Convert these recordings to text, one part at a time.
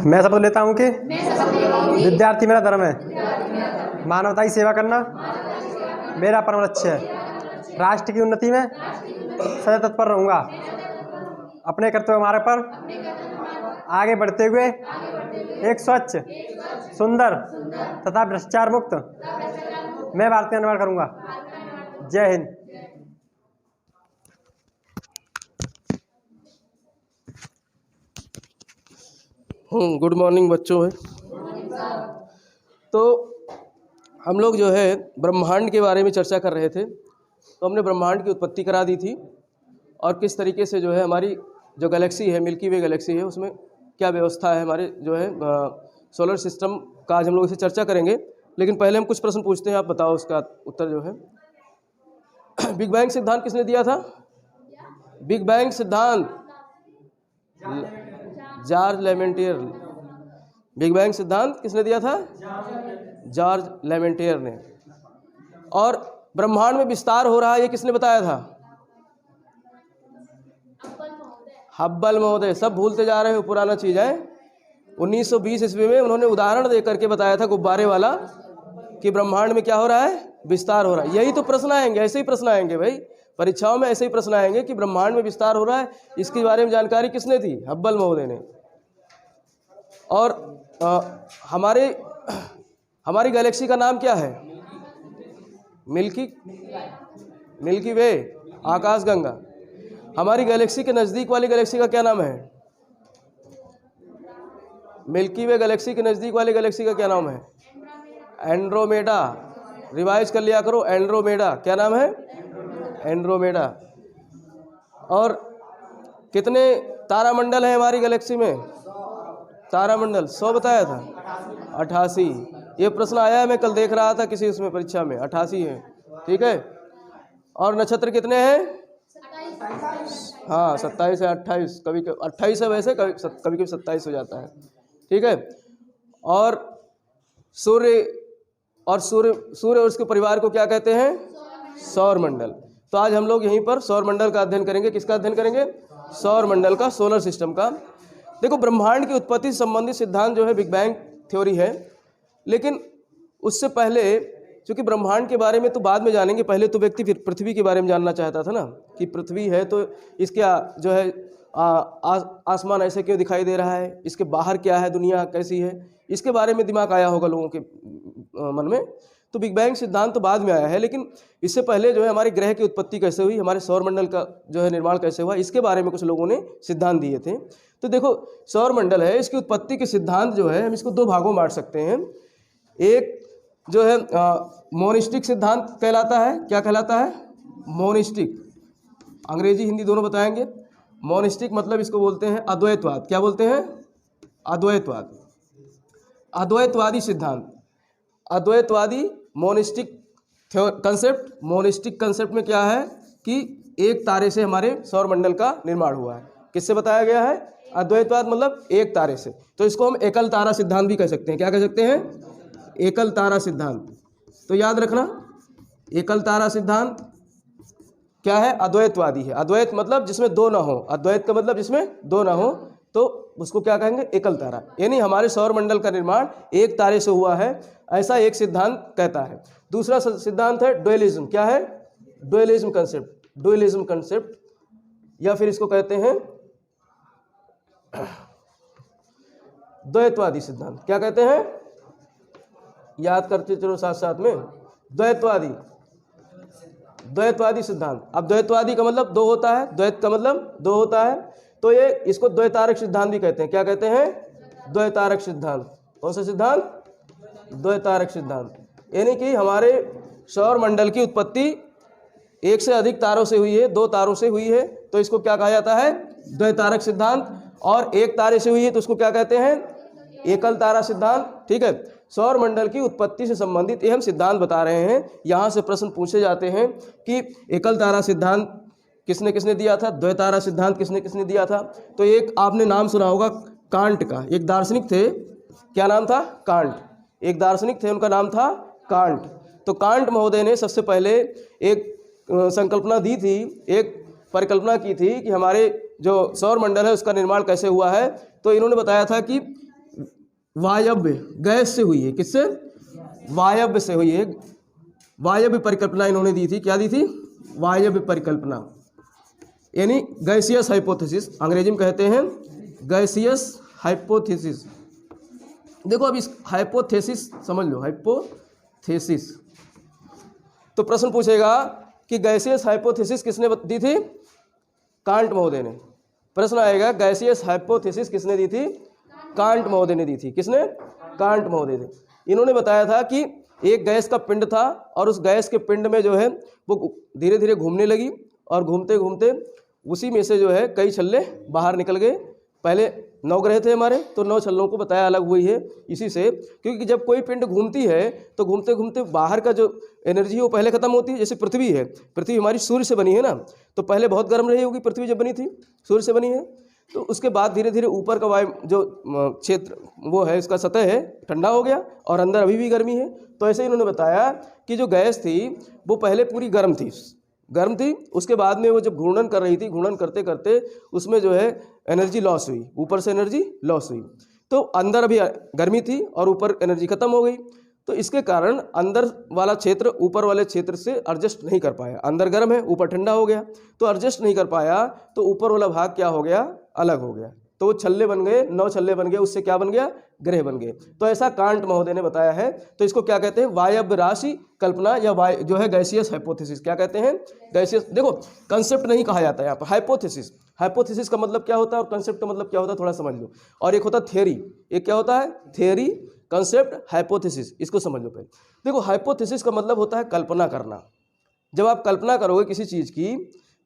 मैं शपथ लेता हूँ कि विद्यार्थी मेरा धर्म है, मानवता की सेवा करना मेरा परम लक्ष्य है, राष्ट्र की उन्नति में सदा तत्पर रहूँगा, अपने कर्तव्य मार्ग पर आगे बढ़ते हुए एक स्वच्छ, सुंदर तथा भ्रष्टाचार मुक्त मैं भारत का निर्माण करूँगा। जय हिंद। गुड मॉर्निंग बच्चों है। तो हम लोग जो है ब्रह्मांड के बारे में चर्चा कर रहे थे। तो हमने ब्रह्मांड की उत्पत्ति करा दी थी और किस तरीके से जो है हमारी जो गैलेक्सी है, मिल्की वे गैलेक्सी है, उसमें क्या व्यवस्था है, हमारे जो है सोलर सिस्टम का आज हम लोग इसे चर्चा करेंगे। लेकिन पहले हम कुछ प्रश्न पूछते हैं, आप बताओ उसका उत्तर जो है। बिग बैंग सिद्धांत किसने दिया था? बिग बैंग सिद्धांत जॉर्ज लेमेंटियर। बिग बैंग सिद्धांत किसने दिया था? जॉर्ज लेमेंटियर ने। और ब्रह्मांड में विस्तार हो रहा है ये किसने बताया था? हब्बल महोदय। सब भूलते जा रहे हो, पुराना चीज है। 1920 ईस्वी में उन्होंने उदाहरण दे करके बताया था गुब्बारे वाला कि ब्रह्मांड में क्या हो रहा है? विस्तार हो रहा है। यही तो प्रश्न आएंगे, ऐसे ही प्रश्न आएंगे भाई, परीक्षाओं में ऐसे ही प्रश्न आएंगे कि ब्रह्मांड में विस्तार हो रहा है, इसके बारे में जानकारी किसने दी? हब्बल महोदय ने। और हमारी गैलेक्सी का नाम क्या है? मिल्की वे, आकाशगंगा। हमारी गैलेक्सी के नज़दीक वाली गैलेक्सी का क्या नाम है? मिल्की वे गैलेक्सी के नज़दीक वाली गैलेक्सी का क्या नाम है? एंड्रोमेडा। रिवाइज कर लिया करो, एंड्रोमेडा। क्या नाम है? एंड्रोमेडा। और कितने तारामंडल हैं हमारी गैलेक्सी में? तारामंडल 100 बताया था, 88। ये प्रश्न आया है, मैं कल देख रहा था किसी उसमें परीक्षा में, 88 है। ठीक है। और नक्षत्र कितने हैं? हाँ, 27 है, 28, कभी 28 है वैसे, कभी 27 हो जाता है। ठीक है। और सूर्य और उसके परिवार को क्या कहते हैं? सौर मंडल। तो आज हम लोग यहीं पर सौर मंडल का अध्ययन करेंगे। किसका अध्ययन करेंगे? सौर मंडल का, सोलर सिस्टम का। देखो, ब्रह्मांड की उत्पत्ति से संबंधित सिद्धांत जो है बिग बैंग थ्योरी है। लेकिन उससे पहले, क्योंकि ब्रह्मांड के बारे में तो बाद में जानेंगे, पहले तो व्यक्ति फिर पृथ्वी के बारे में जानना चाहता था ना, कि पृथ्वी है तो इसके जो है आसमान ऐसे क्यों दिखाई दे रहा है, इसके बाहर क्या है, दुनिया कैसी है, इसके बारे में दिमाग आया होगा लोगों के मन में। तो बिग बैंग सिद्धांत तो बाद में आया है, लेकिन इससे पहले जो है हमारे ग्रह की उत्पत्ति कैसे हुई, हमारे सौरमंडल का जो है निर्माण कैसे हुआ, इसके बारे में कुछ लोगों ने सिद्धांत दिए थे। तो देखो, सौरमंडल है, इसकी उत्पत्ति के सिद्धांत जो है हम इसको दो भागों में बांट सकते हैं। एक जो है मोनिस्टिक सिद्धांत कहलाता है। क्या कहलाता है? मोनिस्टिक। अंग्रेजी हिंदी दोनों बताएंगे। मोनिस्टिक मतलब इसको बोलते हैं अद्वैतवाद। क्या बोलते हैं? अद्वैतवाद। अद्वैतवादी सिद्धांत, अद्वैतवादी मोनिस्टिक कंसेप्ट। मोनिस्टिक कंसेप्ट में क्या है कि एक तारे से हमारे सौरमंडल का निर्माण हुआ है। किससे बताया गया है? अद्वैतवाद मतलब एक तारे से। तो इसको हम एकल तारा सिद्धांत भी कह सकते हैं। क्या कह सकते हैं? एकल तारा सिद्धांत। तो याद रखना, एकल तारा सिद्धांत क्या है? अद्वैतवादी है। अद्वैत मतलब जिसमें दो ना हो, अद्वैत का मतलब जिसमें दो ना हो, तो उसको क्या कहेंगे? एकल तारा। यानी हमारे सौरमंडल का निर्माण एक तारे से हुआ है, ऐसा एक सिद्धांत कहता है। दूसरा सिद्धांत है ड्वेलिज्म। क्या है? ड्वेलिज्म कंसेप्ट। ड्वेलिज्म कंसेप्ट, या फिर इसको कहते हैं द्वैतवादी सिद्धांत। क्या कहते हैं? याद करते चलो साथ साथ में। द्वैतवादी सिद्धांत। अब द्वैतवादी का मतलब दो होता है, द्वैत का मतलब दो होता है, तो ये इसको द्वैतारक सिद्धांत भी कहते हैं। क्या कहते हैं? द्वैतारक सिद्धांत। कौन सा सिद्धांत? द्वैतारक सिद्धांत। यानी कि हमारे सौर मंडल की उत्पत्ति एक से अधिक तारों से हुई है, दो तारों से हुई है, तो इसको क्या कहा जाता है? द्वैतारक सिद्धांत। और एक तारे से हुई है तो उसको क्या कहते हैं? एकल तारा सिद्धांत। ठीक है। सौर मंडल की उत्पत्ति से संबंधित ये हम सिद्धांत बता रहे हैं। यहाँ से प्रश्न पूछे जाते हैं कि एकल तारा सिद्धांत किसने किसने दिया था, द्वैतारा सिद्धांत किसने किसने दिया था। तो एक आपने नाम सुना होगा कांट का। एक दार्शनिक थे, क्या नाम था? कांट। एक दार्शनिक थे, उनका नाम था कांट। तो कांट महोदय ने सबसे पहले एक संकल्पना दी थी, एक परिकल्पना की थी कि हमारे जो सौर मंडल है उसका निर्माण कैसे हुआ है। तो इन्होंने बताया था कि वायव्य गैस से हुई है। किससे? वायव्य से हुई है। वायव्य परिकल्पना इन्होंने दी थी। क्या दी थी? वायव्य परिकल्पना, यानी गैसियस हाइपोथेसिस, अंग्रेजी में कहते हैं गैसियस हाइपोथेसिस। देखो अब इस हाइपोथेसिस समझ लो, हाइपोथेसिस। तो प्रश्न पूछेगा कि गैसियस हाइपोथेसिस किसने दी थी? कांट महोदय ने। प्रश्न आएगा गैसियस हाइपोथेसिस किसने दी थी? कांट महोदय ने दी थी। किसने? कांट महोदय ने। इन्होंने बताया था कि एक गैस का पिंड था और उस गैस के पिंड में जो है वो धीरे धीरे घूमने लगी और घूमते घूमते उसी में से जो है कई छल्ले बाहर निकल गए। पहले 9 ग्रह थे हमारे, तो 9 छल्लों को बताया अलग हुई है इसी से, क्योंकि जब कोई पिंड घूमती है तो घूमते घूमते बाहर का जो एनर्जी है वो पहले खत्म होती है। जैसे पृथ्वी है, पृथ्वी हमारी सूर्य से बनी है ना, तो पहले बहुत गर्म रही होगी पृथ्वी जब बनी थी, सूर्य से बनी है। तो उसके बाद धीरे धीरे ऊपर का वायु जो क्षेत्र वो है इसका सतह है ठंडा हो गया और अंदर अभी भी गर्मी है। तो ऐसे इन्होंने बताया कि जो गैस थी वो पहले पूरी गर्म थी, उसके बाद में वो जब घूर्णन कर रही थी, घूर्णन करते करते उसमें जो है एनर्जी लॉस हुई, ऊपर से एनर्जी लॉस हुई। तो अंदर अभी गर्मी थी और ऊपर एनर्जी खत्म हो गई। तो इसके कारण अंदर वाला क्षेत्र ऊपर वाले क्षेत्र से एडजस्ट नहीं कर पाया। अंदर गर्म है, ऊपर ठंडा हो गया, तो एडजस्ट नहीं कर पाया, तो ऊपर वाला भाग क्या हो गया? अलग हो गया। तो वो छल्ले बन गए, 9 छल्ले बन गए, उससे क्या बन गया? ग्रह बन गए। तो ऐसा कांट महोदय ने बताया है। तो इसको क्या कहते हैं? वायव्य राशि कल्पना या जो है गैसियस हाइपोथेसिस। क्या कहते हैं? गैसियस। देखो कंसेप्ट नहीं कहा जाता है यहाँ पर, हाइपोथेसिस। हाइपोथेसिस का मतलब क्या होता है और कंसेप्ट का मतलब क्या होता है थोड़ा समझ लो। और एक होता है थ्योरी। एक क्या होता है? Theory, concept, hypothesis. इसको समझ लो पहले। देखो हाइपोथेसिस का मतलब होता है कल्पना करना। जब आप कल्पना करोगे किसी चीज़ की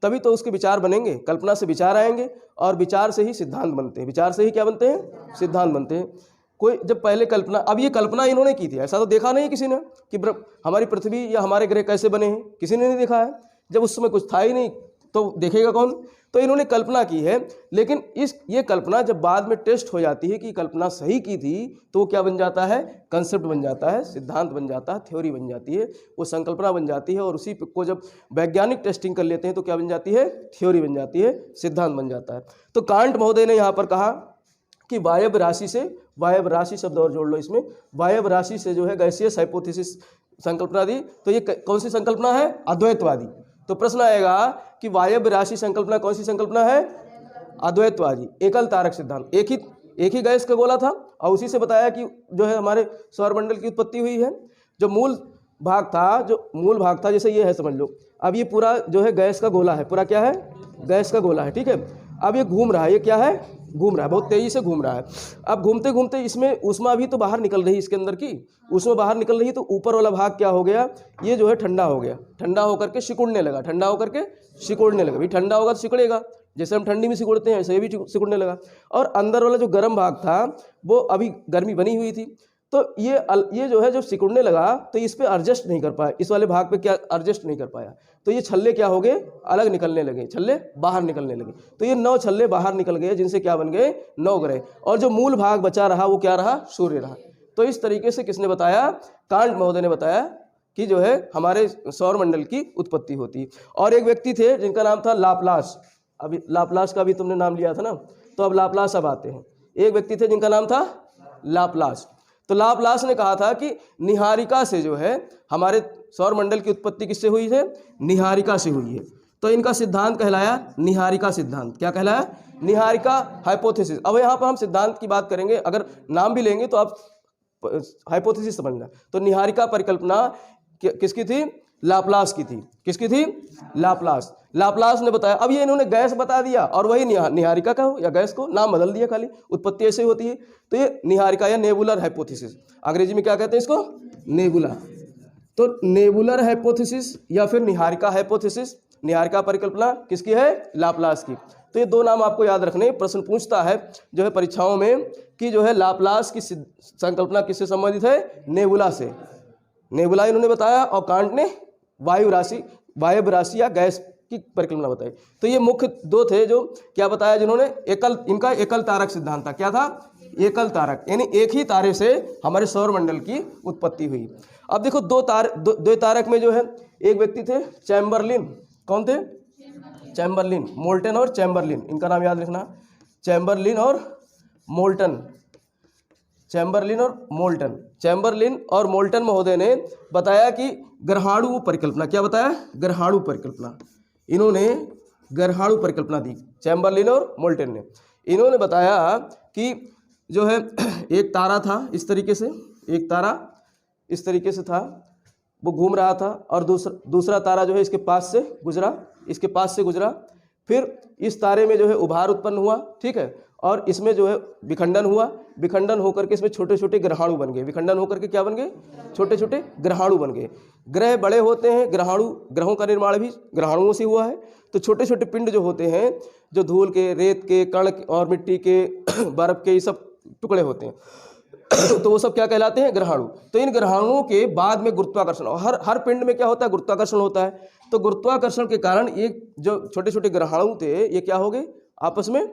तभी तो उसके विचार बनेंगे। कल्पना से विचार आएंगे और विचार से ही सिद्धांत बनते हैं। विचार से ही क्या बनते हैं? सिद्धांत बनते हैं। कोई जब पहले कल्पना, अब ये कल्पना इन्होंने की थी, ऐसा तो देखा नहीं किसी ने कि हमारी पृथ्वी या हमारे ग्रह कैसे बने हैं, किसी ने नहीं देखा है। जब उस समय कुछ था ही नहीं तो देखेगा कौन? तो इन्होंने कल्पना की है। लेकिन ये कल्पना जब बाद में टेस्ट हो जाती है कि कल्पना सही की थी, तो वो क्या बन जाता है? कंसेप्ट बन जाता है, सिद्धांत बन जाता है, थ्योरी बन जाती है, वो संकल्पना बन जाती है। और उसी को जब वैज्ञानिक टेस्टिंग कर लेते हैं तो क्या बन जाती है? थ्योरी बन जाती है, सिद्धांत बन जाता है। तो कांट महोदय ने यहाँ पर कहा कि वायव्य राशि से, वायव्य राशि शब्द और जोड़ लो इसमें, वायव्य राशि से जो है गैसियस हाइपोथेसिस संकल्पना दी। तो ये कौन सी संकल्पना है? अद्वैतवादी। तो प्रश्न आएगा कि वायव्य राशि संकल्पना कौन सी संकल्पना है? अद्वैतवादी, एकल तारक सिद्धांत। एक ही गैस का गोला था और उसी से बताया कि जो है हमारे सौरमंडल की उत्पत्ति हुई है। जो मूल भाग था जैसे ये है समझ लो। अब ये पूरा जो है गैस का गोला है, पूरा क्या है? गैस का गोला है, ठीक है। अब ये घूम रहा है, ये क्या है? घूम रहा है, बहुत तेजी से घूम रहा है। अब घूमते घूमते इसमें ऊष्मा भी तो बाहर निकल रही है, इसके अंदर की ऊष्मा बाहर निकल रही है। तो ऊपर वाला भाग क्या हो गया? ये जो है ठंडा हो गया, ठंडा होकर के सिकुड़ने लगा, ठंडा होकर के सिकुड़ने लगा। भाई ठंडा होगा तो सिकुड़ेगा, जैसे हम ठंडी में सिकुड़ते हैं वैसे भी सिकुड़ने लगा। और अंदर वाला जो गर्म भाग था वो अभी गर्मी बनी हुई थी, तो ये जो है जब सिकुड़ने लगा तो इस पे एडजस्ट नहीं कर पाया, इस वाले भाग पे क्या एडजस्ट नहीं कर पाया। तो ये छल्ले क्या हो गए? अलग निकलने लगे, छल्ले बाहर निकलने लगे। तो ये 9 छल्ले बाहर निकल गए, जिनसे क्या बन गए? 9 ग्रह। और जो मूल भाग बचा रहा वो क्या रहा? सूर्य रहा। तो इस तरीके से किसने बताया? कांट महोदय ने बताया कि जो है हमारे सौरमंडल की उत्पत्ति होती है। और एक व्यक्ति थे जिनका नाम था लाप्लास। अभी लाप्लास का भी तुमने नाम लिया था ना, तो अब लाप्लास अब आते हैं। एक व्यक्ति थे जिनका नाम था लाप्लास। तो लाप्लास ने कहा था कि निहारिका से जो है हमारे सौरमंडल की उत्पत्ति किससे हुई है? निहारिका से हुई है। तो इनका सिद्धांत कहलाया निहारिका सिद्धांत। क्या कहलाया? निहारिका हाइपोथेसिस। अब यहाँ पर हम सिद्धांत की बात करेंगे, अगर नाम भी लेंगे तो आप हाइपोथेसिस समझना। तो निहारिका परिकल्पना किसकी थी? लाप्लास की थी। किसकी थी? लाप्लास ने बताया। अब ये इन्होंने गैस बता दिया और वही निहारिका का हो या गैस को नाम बदल दिया, खाली उत्पत्ति ऐसे होती है। तो ये निहारिका या नेबुलर हाइपोथेसिस, अंग्रेजी में क्या कहते हैं इसको? नेबुला। तो नेबुलर हाइपोथेसिस या फिर निहारिका हाइपोथेसिस, निहारिका परिकल्पना किसकी है? लाप्लास की। तो ये 2 नाम आपको याद रखने। प्रश्न पूछता है जो है परीक्षाओं में कि जो है लाप्लास की संकल्पना किससे संबंधित है? नेबुला से। नेबुला इन्होंने बताया और कांट ने वायव्य राशि या गैस की परिकल्पना बताई। तो ये मुख्य 2 थे जो क्या बताया जिन्होंने इनका एकल तारक सिद्धांत था। क्या था? एकल तारक, यानी एक ही तारे से हमारे सौरमंडल की उत्पत्ति हुई। अब देखो दो तारक में जो है एक व्यक्ति थे चैम्बरलिन। कौन थे? चैम्बरलिन, मोल्टन और चैम्बरलिन, इनका नाम याद रखना। चैम्बरलिन और मोल्टन। चैम्बरलिन और मोल्टन। चैम्बरलिन और मोल्टन महोदय ने बताया कि ग्रहाणु परिकल्पना, क्या बताया? ग्रहाणु परिकल्पना। इन्होंने ग्रहाणु परिकल्पना दी, चैम्बरलिन और मोल्टन ने। इन्होंने बताया कि जो है एक तारा था इस तरीके से, एक तारा इस तरीके से था, वो घूम रहा था, और दूसरा तारा जो है इसके पास से गुजरा, इसके पास से गुजरा। फिर इस तारे में जो है उभार उत्पन्न हुआ, ठीक है, और इसमें जो है विखंडन हुआ। विखंडन होकर के इसमें छोटे छोटे ग्रहाणु बन गए। विखंडन होकर के क्या बन गए? छोटे छोटे ग्रहाणु बन गए। ग्रह बड़े होते हैं, ग्रहों का निर्माण भी ग्रहाणुओं से हुआ है। तो छोटे छोटे पिंड जो होते हैं, जो धूल के, रेत के, कण और मिट्टी के, बर्फ के, ये सब टुकड़े होते हैं तो वो सब क्या कहलाते हैं? ग्रहाणु। तो इन ग्रहाणुओं के बाद में गुरुत्वाकर्षण, हर पिंड में क्या होता है? गुरुत्वाकर्षण होता है। तो गुरुत्वाकर्षण के कारण ये जो छोटे छोटे ग्रहाणु थे, ये क्या हो गए? आपस में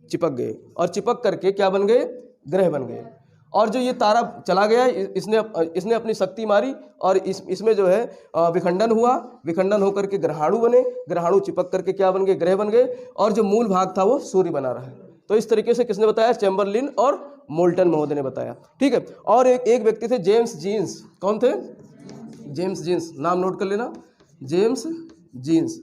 चिपक गए, और चिपक करके क्या बन गए? ग्रह बन गए। और जो ये तारा चला गया, इसने अपनी शक्ति मारी, और इसमें जो है विखंडन हुआ। विखंडन होकर के ग्रहाणु बने, ग्रहाणु चिपक करके क्या बन गए? ग्रह बन गए। और जो मूल भाग था वो सूर्य बना रहा है। तो इस तरीके से किसने बताया? चैम्बरलिन और मोल्टन महोदय ने बताया, ठीक है। और एक व्यक्ति थे, जेम्स जीन्स। कौन थे? जेम्स जीन्स, नाम नोट कर लेना, जेम्स जीन्स।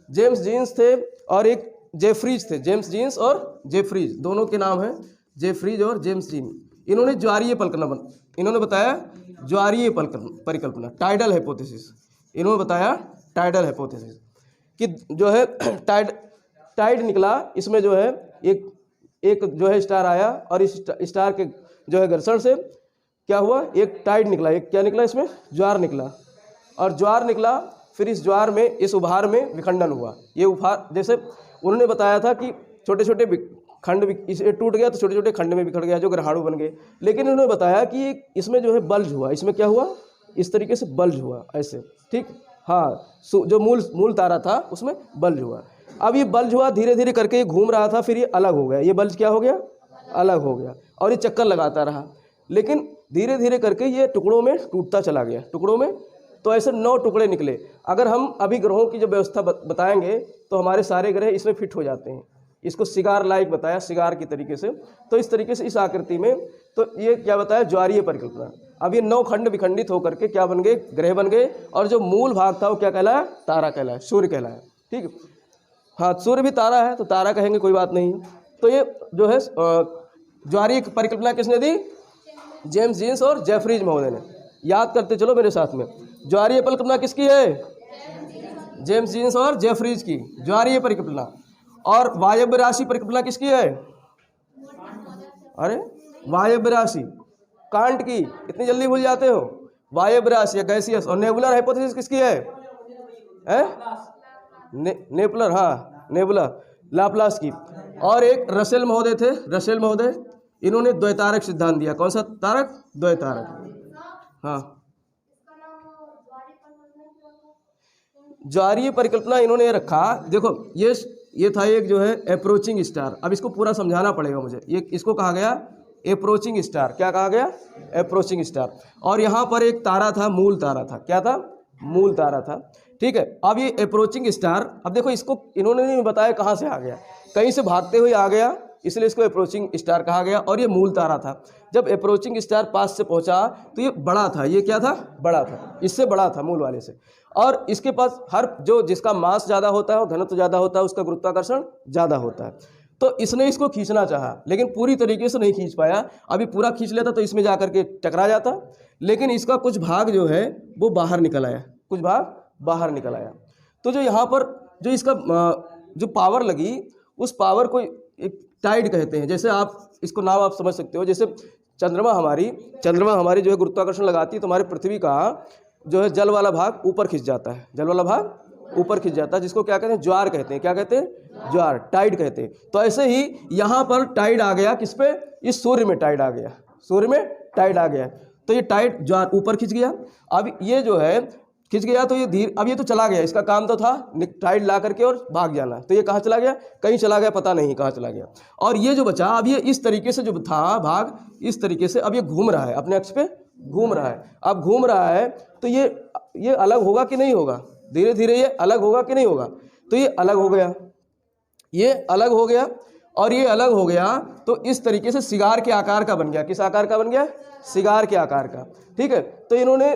जेम्स जीन्स थे, और एक जेफ्रीज थे। जेम्स जीन्स और जेफ्रीज, दोनों के नाम हैं, जेफ्रीज और जेम्स जीन। इन्होंने ज्वारीय परिकल्पना, इन्होंने बताया ज्वारीय परिकल्पना, टाइडल हाइपोथेसिस। इन्होंने बताया टाइडल हाइपोथेसिस कि जो है टाइड निकला, इसमें जो है एक जो है स्टार आया, और इस स्टार के जो है घर्षण से क्या हुआ? एक टाइड निकला। एक क्या निकला? इसमें ज्वार निकला, और ज्वार निकला। फिर इस ज्वार में, इस उभार में विखंडन हुआ। ये उभार, जैसे उन्होंने बताया था कि छोटे छोटे खंड, इसे टूट गया तो छोटे छोटे खंड में बिखर गया, जो ग्रहाणु बन गए। लेकिन उन्होंने बताया कि इसमें जो है बल्ज हुआ। इसमें क्या हुआ? इस तरीके से बल्ज हुआ, ऐसे, ठीक। हाँ, जो मूल तारा था उसमें बल्ज हुआ। अब ये बल्ज हुआ, धीरे धीरे करके ये घूम रहा था, फिर ये अलग हो गया। ये बल्ज क्या हो गया? अलग हो गया, और ये चक्कर लगाता रहा। लेकिन धीरे धीरे करके ये टुकड़ों में टूटता चला गया, टुकड़ों में। तो ऐसे 9 टुकड़े निकले। अगर हम अभी ग्रहों की जो व्यवस्था बताएंगे तो हमारे सारे ग्रह इसमें फिट हो जाते हैं। इसको सिगार लाइक बताया, सिगार की तरीके से। तो इस तरीके से, इस आकृति में, तो ये क्या बताया? ज्वारीय परिकल्पना। अब ये 9 खंड विखंडित होकर के क्या बन गए? ग्रह बन गए। और जो मूल भाग था वो क्या कहलाया? तारा कहलाया, सूर्य कहलाया, ठीक। हाँ, सूर्य भी तारा है, तो तारा कहेंगे, कोई बात नहीं। तो ये जो है ज्वारीय परिकल्पना किसने दी? जेम्स जीन्स और जेफ्रीज महोदय ने। याद करते चलो मेरे साथ में। ज्वारीय परिकल्पना किसकी है? जेम्स जीन्स और जेफ्रीज की, ज्वारीय परिकल्पना। और वायव्य राशि परिकल्पना किसकी है? अरे, वायव्य राशि कांट की, इतनी जल्दी भूल जाते हो? वायव्य राशि या गैसियस। और नेबुलर हाइपोथेसिस किसकी है? नेपलर, हाँ, नेबुलर, लाप्लास की। और एक रसेल महोदय थे, रसेल महोदय। इन्होंने द्वैतारक सिद्धांत दिया। कौन सा तारक? द्वैतारक। हाँ, ज्वारीय परिकल्पना इन्होंने रखा। देखो, ये था एक जो है अप्रोचिंग स्टार। अब इसको पूरा समझाना पड़ेगा मुझे। ये इसको कहा गया अप्रोचिंग स्टार। क्या कहा गया? Approaching star. और यहाँ पर एक तारा था, मूल तारा था। क्या था? मूल तारा था, ठीक है। अब ये अप्रोचिंग स्टार, अब देखो, इसको इन्होंने नहीं बताया कहाँ से आ गया, कहीं से भागते हुए आ गया, इसलिए इसको अप्रोचिंग स्टार कहा गया। और ये मूल तारा था। जब अप्रोचिंग स्टार पास से पहुंचा तो ये बड़ा था। ये क्या था? बड़ा था, इससे बड़ा था, मूल वाले से। और इसके पास जिसका मास ज़्यादा होता है और घनत्व ज़्यादा होता है, उसका गुरुत्वाकर्षण ज़्यादा होता है। तो इसने इसको खींचना चाहा, लेकिन पूरी तरीके से नहीं खींच पाया। अभी पूरा खींच लेता तो इसमें जा करके टकरा जाता, लेकिन इसका कुछ भाग जो है वो बाहर निकल आया, कुछ भाग बाहर निकल आया। तो जो यहाँ पर जो इसका जो पावर लगी, उस पावर को एक टाइड कहते हैं। जैसे आप इसको नाम आप समझ सकते हो, जैसे चंद्रमा हमारी जो है गुरुत्वाकर्षण लगाती है, तो हमारी पृथ्वी का जो है जल वाला भाग ऊपर खिंच जाता है, जल वाला भाग ऊपर खिंच जाता है, जिसको क्या कहते हैं? ज्वार कहते हैं। क्या कहते हैं? ज्वार, टाइड कहते हैं। तो ऐसे ही यहाँ पर टाइड आ गया, किस पे? इस सूर्य में टाइड आ गया, सूर्य में टाइड आ गया। तो ये टाइड ज्वार ऊपर खिंच गया। अब ये जो है खिंच गया, तो ये अब ये तो चला गया। इसका काम तो था टाइड ला करके और भाग जाना। तो ये कहाँ चला गया? कहीं चला गया, पता नहीं कहाँ चला गया। और ये जो बचा, अब ये इस तरीके से जो था भाग, इस तरीके से अब ये घूम रहा है, अपने अक्ष पे घूम रहा है। अब घूम रहा है तो ये अलग होगा कि नहीं होगा? धीरे धीरे ये अलग होगा कि नहीं होगा? तो ये अलग हो गया, ये अलग हो गया। और ये अलग हो गया तो इस तरीके से सिगार के आकार का बन गया। किस आकार का बन गया? सिगार के आकार का। ठीक है, तो इन्होंने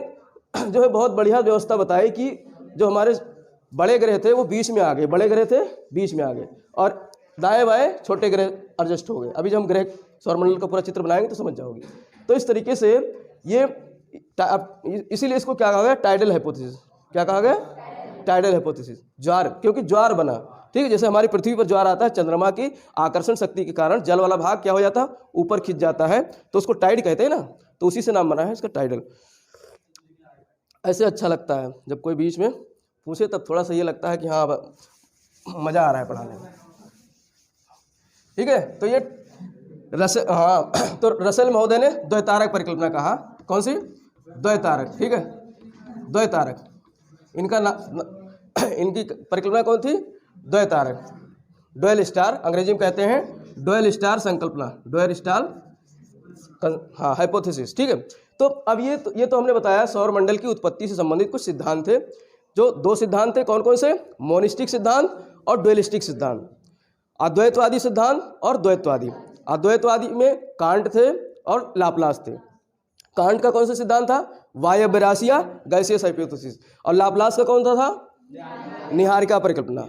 जो है बहुत बढ़िया व्यवस्था बताई कि जो हमारे बड़े ग्रह थे वो बीच में आ गए, बड़े ग्रह थे बीच में आ गए और दाएं बाएं छोटे ग्रह एडजस्ट हो गए। अभी जब हम ग्रह सौरमंडल का पूरा चित्र बनाएंगे तो समझ जाओगे। तो इस तरीके से ये इसीलिए इसको क्या कहा गया? Tidal hypothesis. क्या कहा गया? Tidal hypothesis. ज्वार, क्योंकि ज्वार बना। ठीक है, जैसे हमारी पृथ्वी पर ज्वार आता है, चंद्रमा की आकर्षण शक्ति के कारण जल वाला भाग क्या हो जाता है? ऊपर खिंच जाता है, तो उसको टाइड कहते हैं ना, तो उसी से नाम बना है इसका टाइडल। ऐसे अच्छा लगता है जब कोई बीच में पूछे, तब थोड़ा सा ये लगता है कि हाँ मज़ा आ रहा है पढ़ाने में। ठीक है, तो ये तो रसेल महोदय ने द्वैतारक परिकल्पना कहा। कौन सी? द्वैतारक। ठीक है, द्वैतारक इनका इनकी परिकल्पना कौन थी? द्वैतारक, ड्वेल स्टार, अंग्रेजी में कहते हैं ड्वेल स्टार संकल्पना, ड्वेल स्टार हाँ हाइपोथेसिस। ठीक है, तो अब ये तो हमने बताया सौर मंडल की उत्पत्ति से संबंधित कुछ सिद्धांत थे। जो दो सिद्धांत थे कौन कौन से? मोनिस्टिक सिद्धांत और ड्वेलिस्टिक सिद्धांत, अद्वैतवादी सिद्धांत और द्वैतवादी। अद्वैतवादी में कांट थे और लाप्लास थे। कांट का कौन सा सिद्धांत था? वायव्यराशिया गैसियस हाइपोथेसिस। और लाप्लास का कौन सा था? निहारिका परिकल्पना।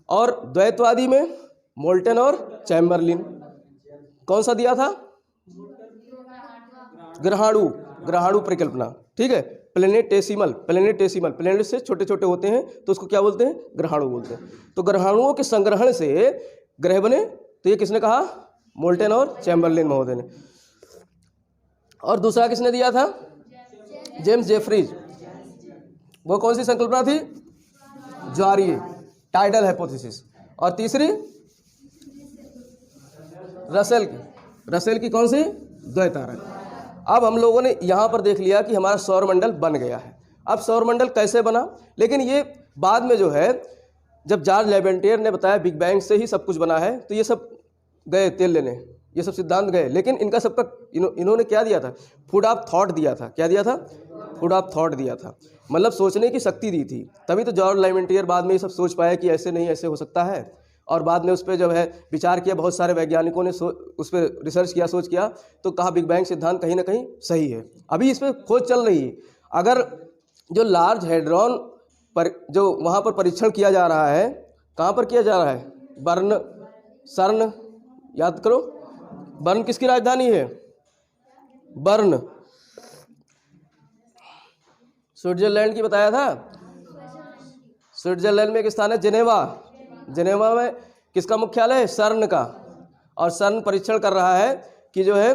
और द्वैतवादी में मोल्टन और चैम्बरलिन। कौन सा दिया था? ग्रहाणु परिकल्पना। ठीक है, प्लेनेटेसिमल, प्लेनेट से छोटे छोटे होते हैं तो उसको क्या बोलते हैं? ग्रहाणु बोलते हैं। तो ग्रहाणुओं के संग्रहण से ग्रह बने, तो ये किसने कहा? मोल्टन और चैम्बरलिन महोदय ने। और दूसरा किसने दिया था? James Jefferies. वो कौन सी संकल्पना थी? ज्वारीय, टाइडल हाइपोथेसिस। और तीसरी रसेल की कौन सी? द्वैतारक। अब हम लोगों ने यहाँ पर देख लिया कि हमारा सौरमंडल बन गया है। अब सौरमंडल कैसे बना? लेकिन ये बाद में जो है, जब जॉर्ज लेवेंटियर ने बताया बिग बैंग से ही सब कुछ बना है, तो ये सब गए तेल लेने, ये सब सिद्धांत गए। लेकिन इनका सबका इन्होंने क्या दिया था? फूड ऑफ थॉट दिया था। क्या दिया था? फूड ऑफ थॉट दिया था, मतलब सोचने की शक्ति दी थी। तभी तो जॉर्ज लेवेंटियर बाद में ये सब सोच पाया कि ऐसे नहीं, ऐसे हो सकता है। और बाद में उस पर जो है विचार किया, बहुत सारे वैज्ञानिकों ने उस पर रिसर्च किया, सोच किया, तो कहा बिग बैंग सिद्धांत कहीं ना कहीं सही है। अभी इस पर खोज चल रही है। अगर जो लार्ज हेड्रॉन पर जो वहाँ पर परीक्षण किया जा रहा है, कहाँ पर किया जा रहा है? बर्न, सर्न, याद करो, बर्न किसकी राजधानी है? बर्न, स्विट्जरलैंड की बताया था। स्विट्जरलैंड में एक स्थान है जेनेवा में किसका मुख्यालय है? सर्न का। और सर्न परीक्षण कर रहा है कि जो है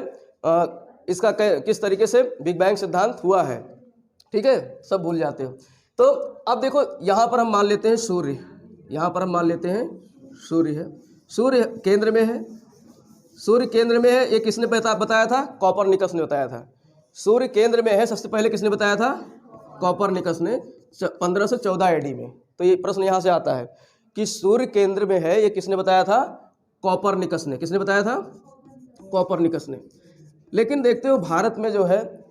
इसका किस तरीके से बिग बैंग सिद्धांत हुआ है। ठीक है, सब भूल जाते हो। तो अब देखो, यहाँ पर हम मान लेते हैं सूर्य, यहाँ पर हम मान लेते हैं सूर्य है, सूर्य केंद्र में है, सूर्य केंद्र में है। ये किसने बताया था? कॉपरनिकस ने बताया था। सूर्य केंद्र में है, सबसे पहले किसने बताया था? कॉपरनिकस ने 1514 AD में। तो ये प्रश्न यहाँ से आता है कि सूर्य केंद्र में है, ये किसने बताया था? कॉपरनिकस ने। किसने बताया था? कॉपरनिकस ने। लेकिन देखते हो भारत में जो है,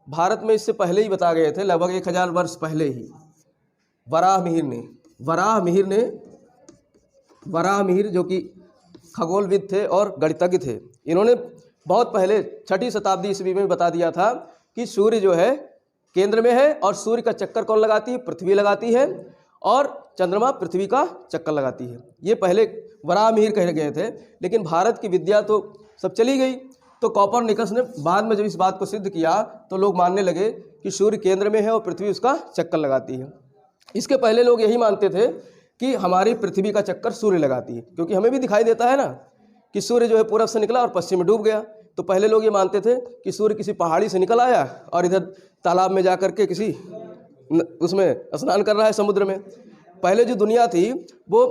भारत में इससे पहले ही बता गए थे, लगभग 1000 वर्ष पहले ही वराहमिहिर जो कि खगोलविद थे और गणितज्ञ थे, इन्होंने बहुत पहले 6ठी शताब्दी ईस्वी में बता दिया था कि सूर्य जो है केंद्र में है और सूर्य का चक्कर कौन लगाती है? पृथ्वी लगाती है, और चंद्रमा पृथ्वी का चक्कर लगाती है। ये पहले वराहमिहिर कह गए थे। लेकिन भारत की विद्या तो सब चली गई, तो कॉपरनिकस ने बाद में जब इस बात को सिद्ध किया तो लोग मानने लगे कि सूर्य केंद्र में है और पृथ्वी उसका चक्कर लगाती है। इसके पहले लोग यही मानते थे कि हमारी पृथ्वी का चक्कर सूर्य लगाती है, क्योंकि हमें भी दिखाई देता है ना कि सूर्य जो है पूरब से निकला और पश्चिम में डूब गया। तो पहले लोग ये मानते थे कि सूर्य किसी पहाड़ी से निकल आया और इधर तालाब में जा कर के किसी उसमें स्नान कर रहा है, समुद्र में। पहले जो दुनिया थी वो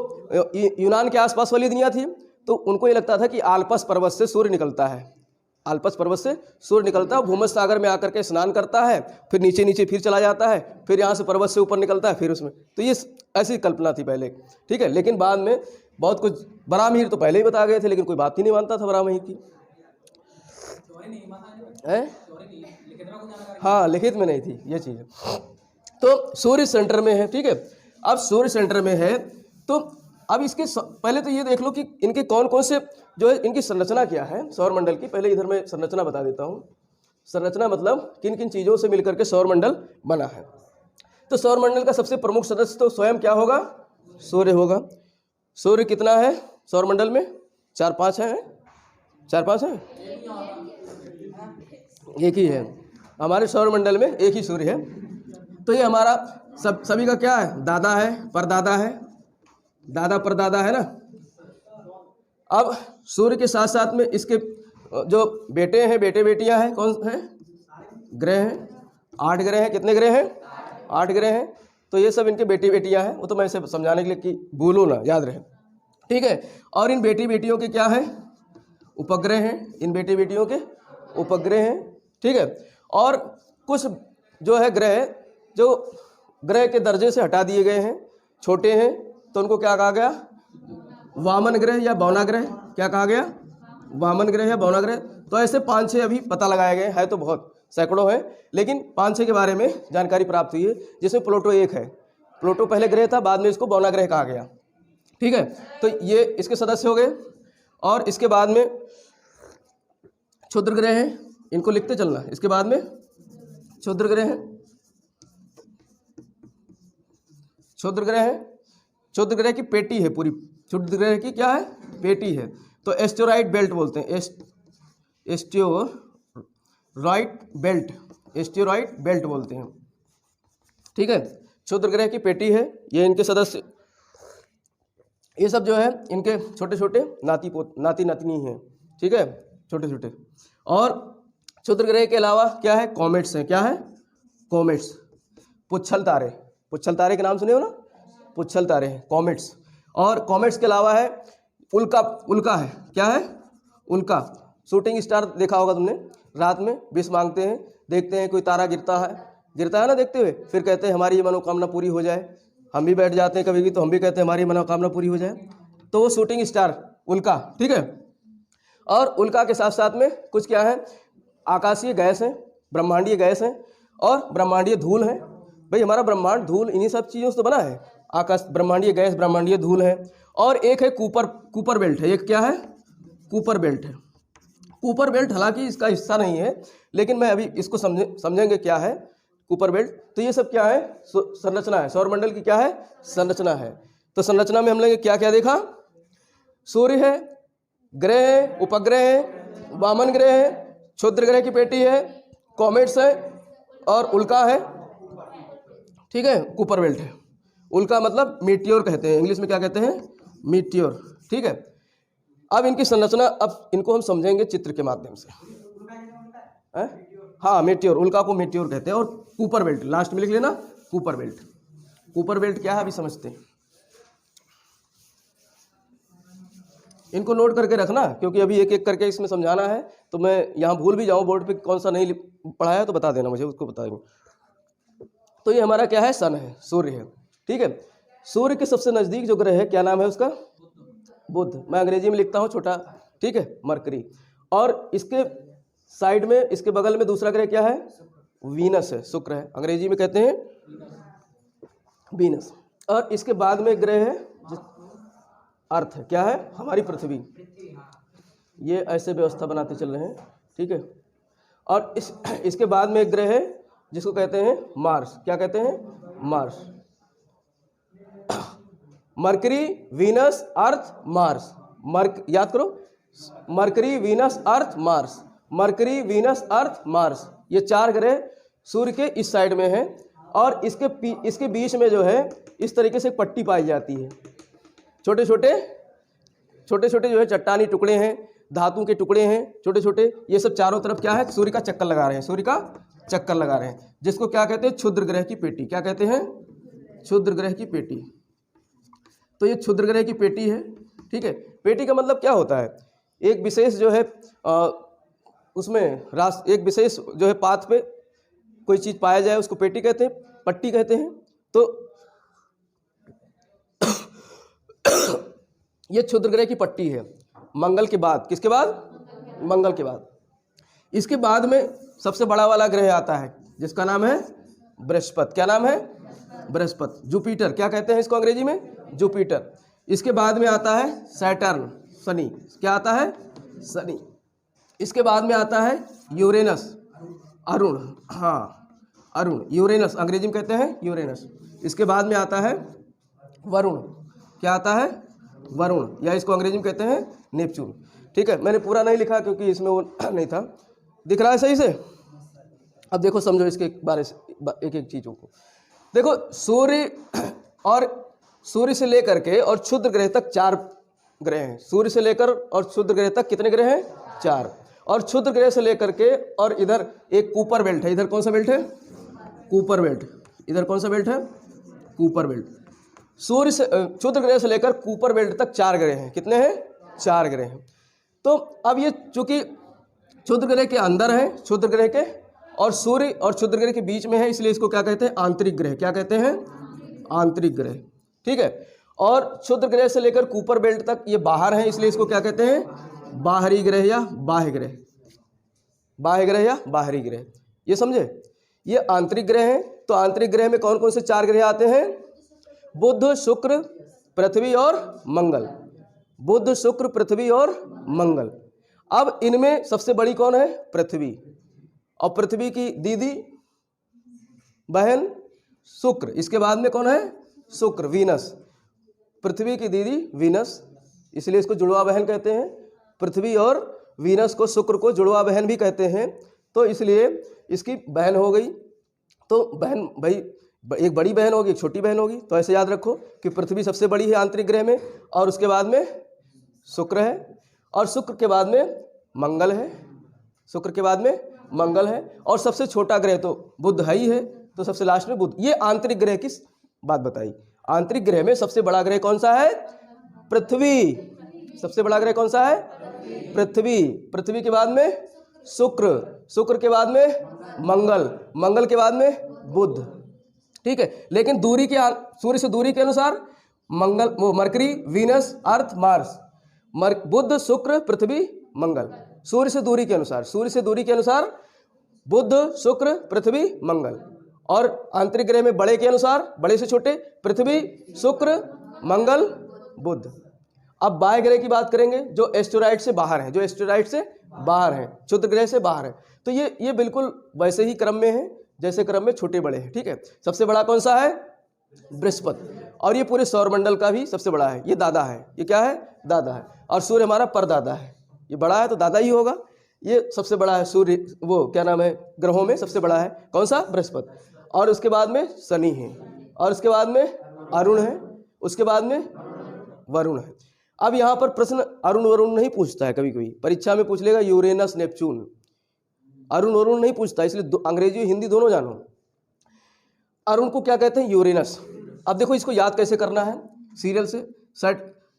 यूनान के आसपास वाली दुनिया थी, तो उनको ये लगता था कि आल्पस पर्वत से सूर्य निकलता है, आल्पस पर्वत से सूर्य निकलता है, भूमध्य सागर में आकर के स्नान करता है, फिर नीचे नीचे फिर चला जाता है, फिर यहाँ से पर्वत से ऊपर निकलता है, फिर उसमें। तो ये ऐसी कल्पना थी पहले, ठीक है। लेकिन बाद में बहुत कुछ, वराहमिहिर तो पहले ही बता गए थे, लेकिन कोई बात ही नहीं मानता था वराहमिहिर की, है? हाँ, लिखित में नहीं थी ये चीज़। तो सूर्य सेंटर में है, ठीक है। अब सूर्य सेंटर में है, तो अब इसके पहले तो ये देख लो कि इनके कौन कौन से जो है इनकी संरचना क्या है सौरमंडल की। पहले इधर मैं संरचना बता देता हूँ। संरचना मतलब किन किन चीज़ों से मिलकर के सौरमंडल बना है। तो सौरमंडल का सबसे प्रमुख सदस्य तो स्वयं क्या होगा, सूर्य होगा। सूर्य कितना है सौरमंडल में, 4-5 है, 4-5 है, एक ही है हमारे सौरमंडल में, एक ही सूर्य है। तो ये हमारा सभी का क्या है, दादा है, परदादा है, दादा परदादा है ना। अब सूर्य के साथ साथ में इसके जो बेटे हैं, बेटे बेटियां हैं, कौन हैं, ग्रह हैं, 8 ग्रह हैं। कितने ग्रह हैं, 8 ग्रह हैं। तो ये सब इनके बेटी बेटियां हैं। वो तो मैं इसे समझाने के लिए कि भूलो ना, याद रहे, ठीक है। और इन बेटी बेटियों के क्या है, उपग्रह हैं, इन बेटी बेटियों के उपग्रह हैं, ठीक है। और कुछ जो है ग्रह, जो ग्रह के दर्जे से हटा दिए गए हैं, छोटे हैं, तो उनको क्या कहा गया, वामन ग्रह या बौना ग्रह। क्या कहा गया, वामन ग्रह या बौना ग्रह। तो ऐसे 5-6 अभी पता लगाए गए हैं, तो बहुत सैकड़ों है, लेकिन 5-6 के बारे में जानकारी प्राप्त हुई है, जिसमें प्लूटो एक है। प्लूटो पहले ग्रह था, बाद में इसको बौना ग्रह कहा गया, ठीक है। तो ये इसके सदस्य हो गए। और इसके बाद में क्षुद्र ग्रह हैं, इनको लिखते चलना। इसके बाद में क्षुद्र ग्रह हैं, क्षुद्र ग्रह है, क्षुद्र ग्रह की पेटी है पूरी। क्षुद्र ग्रह की क्या है, पेटी है। तो एस्टेरॉइड बेल्ट बोलते हैं, एस्टेरॉइड बेल्ट बोलते हैं, ठीक है। क्षुद्र ग्रह की पेटी है, ये इनके सदस्य, ये सब जो है इनके छोटे छोटे नाती नातनी हैं, ठीक है, छोटे छोटे। और क्षुद्र ग्रह के अलावा क्या है, कॉमेट्स हैं। क्या है, कॉमेट्स, पुच्छल तारे। पुच्छल तारे के नाम सुने हो ना, पुच्छल तारे हैं कॉमेट्स। और कॉमेट्स के अलावा है उल्का है। क्या है, उल्का। शूटिंग स्टार देखा होगा तुमने, रात में विष मांगते हैं, देखते हैं कोई तारा गिरता है ना देखते हुए, फिर कहते हैं हमारी ये मनोकामना पूरी हो जाए। हम भी बैठ जाते हैं कभी भी, तो हम भी कहते हैं हमारी मनोकामना पूरी हो जाए। तो वो शूटिंग स्टार उल्का, ठीक है। और उल्का के साथ साथ में कुछ क्या है, आकाशीय गैस है, ब्रह्मांडीय गैस है और ब्रह्मांडीय धूल है। भाई हमारा ब्रह्मांड धूल इन्हीं सब चीज़ों से तो बना है, आकाश, ब्रह्मांडीय गैस, ब्रह्मांडीय धूल है। और एक है कूपर बेल्ट है। एक क्या है, कूपर बेल्ट है। कूपर बेल्ट हालांकि इसका हिस्सा नहीं है, लेकिन मैं अभी इसको समझेंगे क्या है कूपर बेल्ट। तो ये सब क्या है, संरचना है, सौरमंडल की क्या है, संरचना है। तो संरचना में हम लोग क्या क्या देखा, सूर्य है, ग्रह है, उपग्रह है, वामन ग्रह है, क्षुद्र ग्रह की पेटी है, कॉमेट्स है और उल्का है, ठीक है, कूपर बेल्ट है। उल्का मतलब मीटियोर कहते हैं, इंग्लिश में क्या कहते हैं, मीटियोर, ठीक है। अब इनकी संरचना, अब इनको हम समझेंगे चित्र के माध्यम से। हाँ, मीटियोर, उल्का को मीटियोर कहते हैं। और कूपर बेल्ट लास्ट में लिख लेना, कूपर बेल्ट। कूपर बेल्ट क्या है अभी समझते हैं, इनको नोट करके रखना, क्योंकि अभी एक एक करके इसमें समझाना है। तो मैं यहाँ भूल भी जाऊँ बोर्ड पे कौन सा नहीं पढ़ाया तो बता देना मुझे, उसको बताएंगे। तो ये हमारा क्या है, सन है, सूर्य है, ठीक है। सूर्य के सबसे नज़दीक जो ग्रह है, क्या नाम है उसका, बुध। मैं अंग्रेजी में लिखता हूँ छोटा, ठीक है, मरकरी। और इसके साइड में, इसके बगल में दूसरा ग्रह क्या है, वीनस है, शुक्र है, अंग्रेजी में कहते हैं वीनस। और इसके बाद में ग्रह है अर्थ है। क्या है, हमारी पृथ्वी। ये ऐसे व्यवस्था बनाते चल रहे हैं, ठीक है। और इसके बाद में एक ग्रह है जिसको कहते हैं मार्स। क्या कहते हैं, मार्स। मरकरी, वीनस, अर्थ, मार्स। याद करो, मरकरी, वीनस, अर्थ, मार्स। मरकरी, वीनस, अर्थ, मार्स, ये 4 ग्रह सूर्य के इस साइड में हैं। और इसके बीच में जो है इस तरीके से पट्टी पाई जाती है, छोटे छोटे जो है चट्टानी टुकड़े हैं, धातु के टुकड़े हैं छोटे छोटे। ये सब चारों तरफ क्या है, सूर्य का चक्कर लगा रहे हैं, सूर्य का चक्कर लगा रहे हैं, जिसको क्या कहते हैं, क्षुद्र ग्रह की पेटी। क्या कहते हैं, क्षुद्र ग्रह की पेटी। तो ये क्षुद्र ग्रह की पेटी है, ठीक है। पेटी का मतलब क्या होता है, एक विशेष जो है उसमें एक विशेष जो है पाथ पे कोई चीज़ पाया जाए उसको पेटी कहते हैं, पट्टी कहते हैं। तो ये क्षुद्र ग्रह की पट्टी है। मंगल के बाद, किसके बाद, मंगल के बाद। इसके बाद में सबसे बड़ा वाला ग्रह आता है जिसका नाम है बृहस्पति। क्या नाम है, बृहस्पति, जुपिटर। क्या कहते हैं इसको अंग्रेजी में, जुपिटर। इसके बाद में आता है सैटर्न, शनि। क्या आता है? शनि। इसके बाद में आता है यूरेनस, अरुण। हाँ, अरुण, यूरेनस अंग्रेजी में कहते हैं यूरेनस। इसके बाद में आता है वरुण। क्या आता है? वरुण, या इसको अंग्रेजी में कहते हैं नेपच्यून। ठीक है, मैंने पूरा नहीं लिखा क्योंकि इसमें वो नहीं था। दिख रहा है सही से? अब देखो, समझो इसके बारे से एक एक चीज़ों को। देखो, सूर्य और सूर्य से लेकर के और क्षुद्र ग्रह तक 4 ग्रह हैं। सूर्य से लेकर और क्षुद्र ग्रह तक कितने ग्रह हैं? 4। और क्षुद्र ग्रह से लेकर के और इधर एक कूपर बेल्ट है। इधर कौन सा बेल्ट है? Cooper belt. इधर कौन सा बेल्ट है? Cooper belt. सूर्य से क्षुद्र ग्रह से लेकर कूपर बेल्ट तक 4 ग्रह हैं। कितने हैं? 4 ग्रह हैं। तो अब ये चूंकि क्षुद्र ग्रह के अंदर है, क्षुद्र ग्रह के, और सूर्य और क्षुद्र ग्रह के बीच में है, इसलिए इसको क्या कहते हैं? आंतरिक ग्रह। क्या कहते हैं? आंतरिक ग्रह। ठीक है। और क्षुद्र ग्रह से लेकर कूपर बेल्ट तक ये बाहर है, इसलिए इसको क्या कहते हैं? बाहरी ग्रह या बाह्य ग्रह। बाह्य ग्रह या बाहरी ग्रह, ये समझे? ये आंतरिक ग्रह हैं। तो आंतरिक ग्रह में कौन कौन से 4 ग्रह आते हैं? बुध, शुक्र, पृथ्वी और मंगल। बुध, शुक्र, पृथ्वी और मंगल। अब इनमें सबसे बड़ी कौन है? पृथ्वी। और पृथ्वी की दीदी बहन शुक्र। इसके बाद में कौन है? शुक्र, वीनस। पृथ्वी की दीदी वीनस, इसलिए इसको जुड़वा बहन कहते हैं। पृथ्वी और वीनस को, शुक्र को जुड़वा बहन भी कहते हैं। तो इसलिए इसकी बहन हो गई। तो बहन भाई, एक बड़ी बहन होगी, एक छोटी बहन होगी। तो ऐसे याद रखो कि पृथ्वी सबसे बड़ी है आंतरिक ग्रह में, और उसके बाद में शुक्र है, और शुक्र के बाद में मंगल है। शुक्र के बाद में मंगल है, और सबसे छोटा ग्रह तो बुध है ही है, तो सबसे लास्ट में बुध। ये आंतरिक ग्रह की बात बताई। आंतरिक ग्रह में सबसे बड़ा ग्रह कौन सा है? पृथ्वी। सबसे बड़ा ग्रह कौन सा है? पृथ्वी। पृथ्वी के बाद में शुक्र, शुक्र के बाद में मंगल, मंगल के बाद में बुध। ठीक है। लेकिन दूरी के, सूर्य से दूरी के अनुसार मंगल, वो मरकरी, वीनस, अर्थ, मार्स, बुध, शुक्र, पृथ्वी, मंगल। सूर्य से दूरी के अनुसार, सूर्य से दूरी के अनुसार बुध, शुक्र, पृथ्वी, मंगल। और आंतरिक ग्रह में बड़े के अनुसार, बड़े से छोटे, पृथ्वी, शुक्र, मंगल, बुध। अब बाह्य ग्रह की बात करेंगे, जो एस्टेरॉइड से बाहर है, जो एस्टेरॉइड से बाहर है, क्षुद्र ग्रह से बाहर है। तो ये बिल्कुल वैसे ही क्रम में है जैसे क्रम में छोटे बड़े हैं। ठीक है। सबसे बड़ा कौन सा है? बृहस्पति। और ये पूरे सौरमंडल का भी सबसे बड़ा है। ये दादा है। ये क्या है? दादा है। और सूर्य हमारा परदादा है। ये बड़ा है तो दादा ही होगा। ये सबसे बड़ा है सूर्य, वो क्या नाम है, ग्रहों में सबसे बड़ा है कौन सा? बृहस्पति। और उसके बाद में शनि है, और उसके बाद में अरुण है, उसके बाद में वरुण है। अब यहाँ पर प्रश्न अरुण वरुण नहीं पूछता है। कभी कभी परीक्षा में पूछ लेगा यूरेनस, नेपच्यून। अरुण वरुण नहीं पूछता, इसलिए अंग्रेजी हिंदी दोनों जानो। अरुण को क्या कहते हैं? यूरेनस। अब देखो, इसको याद कैसे करना है सीरियल से।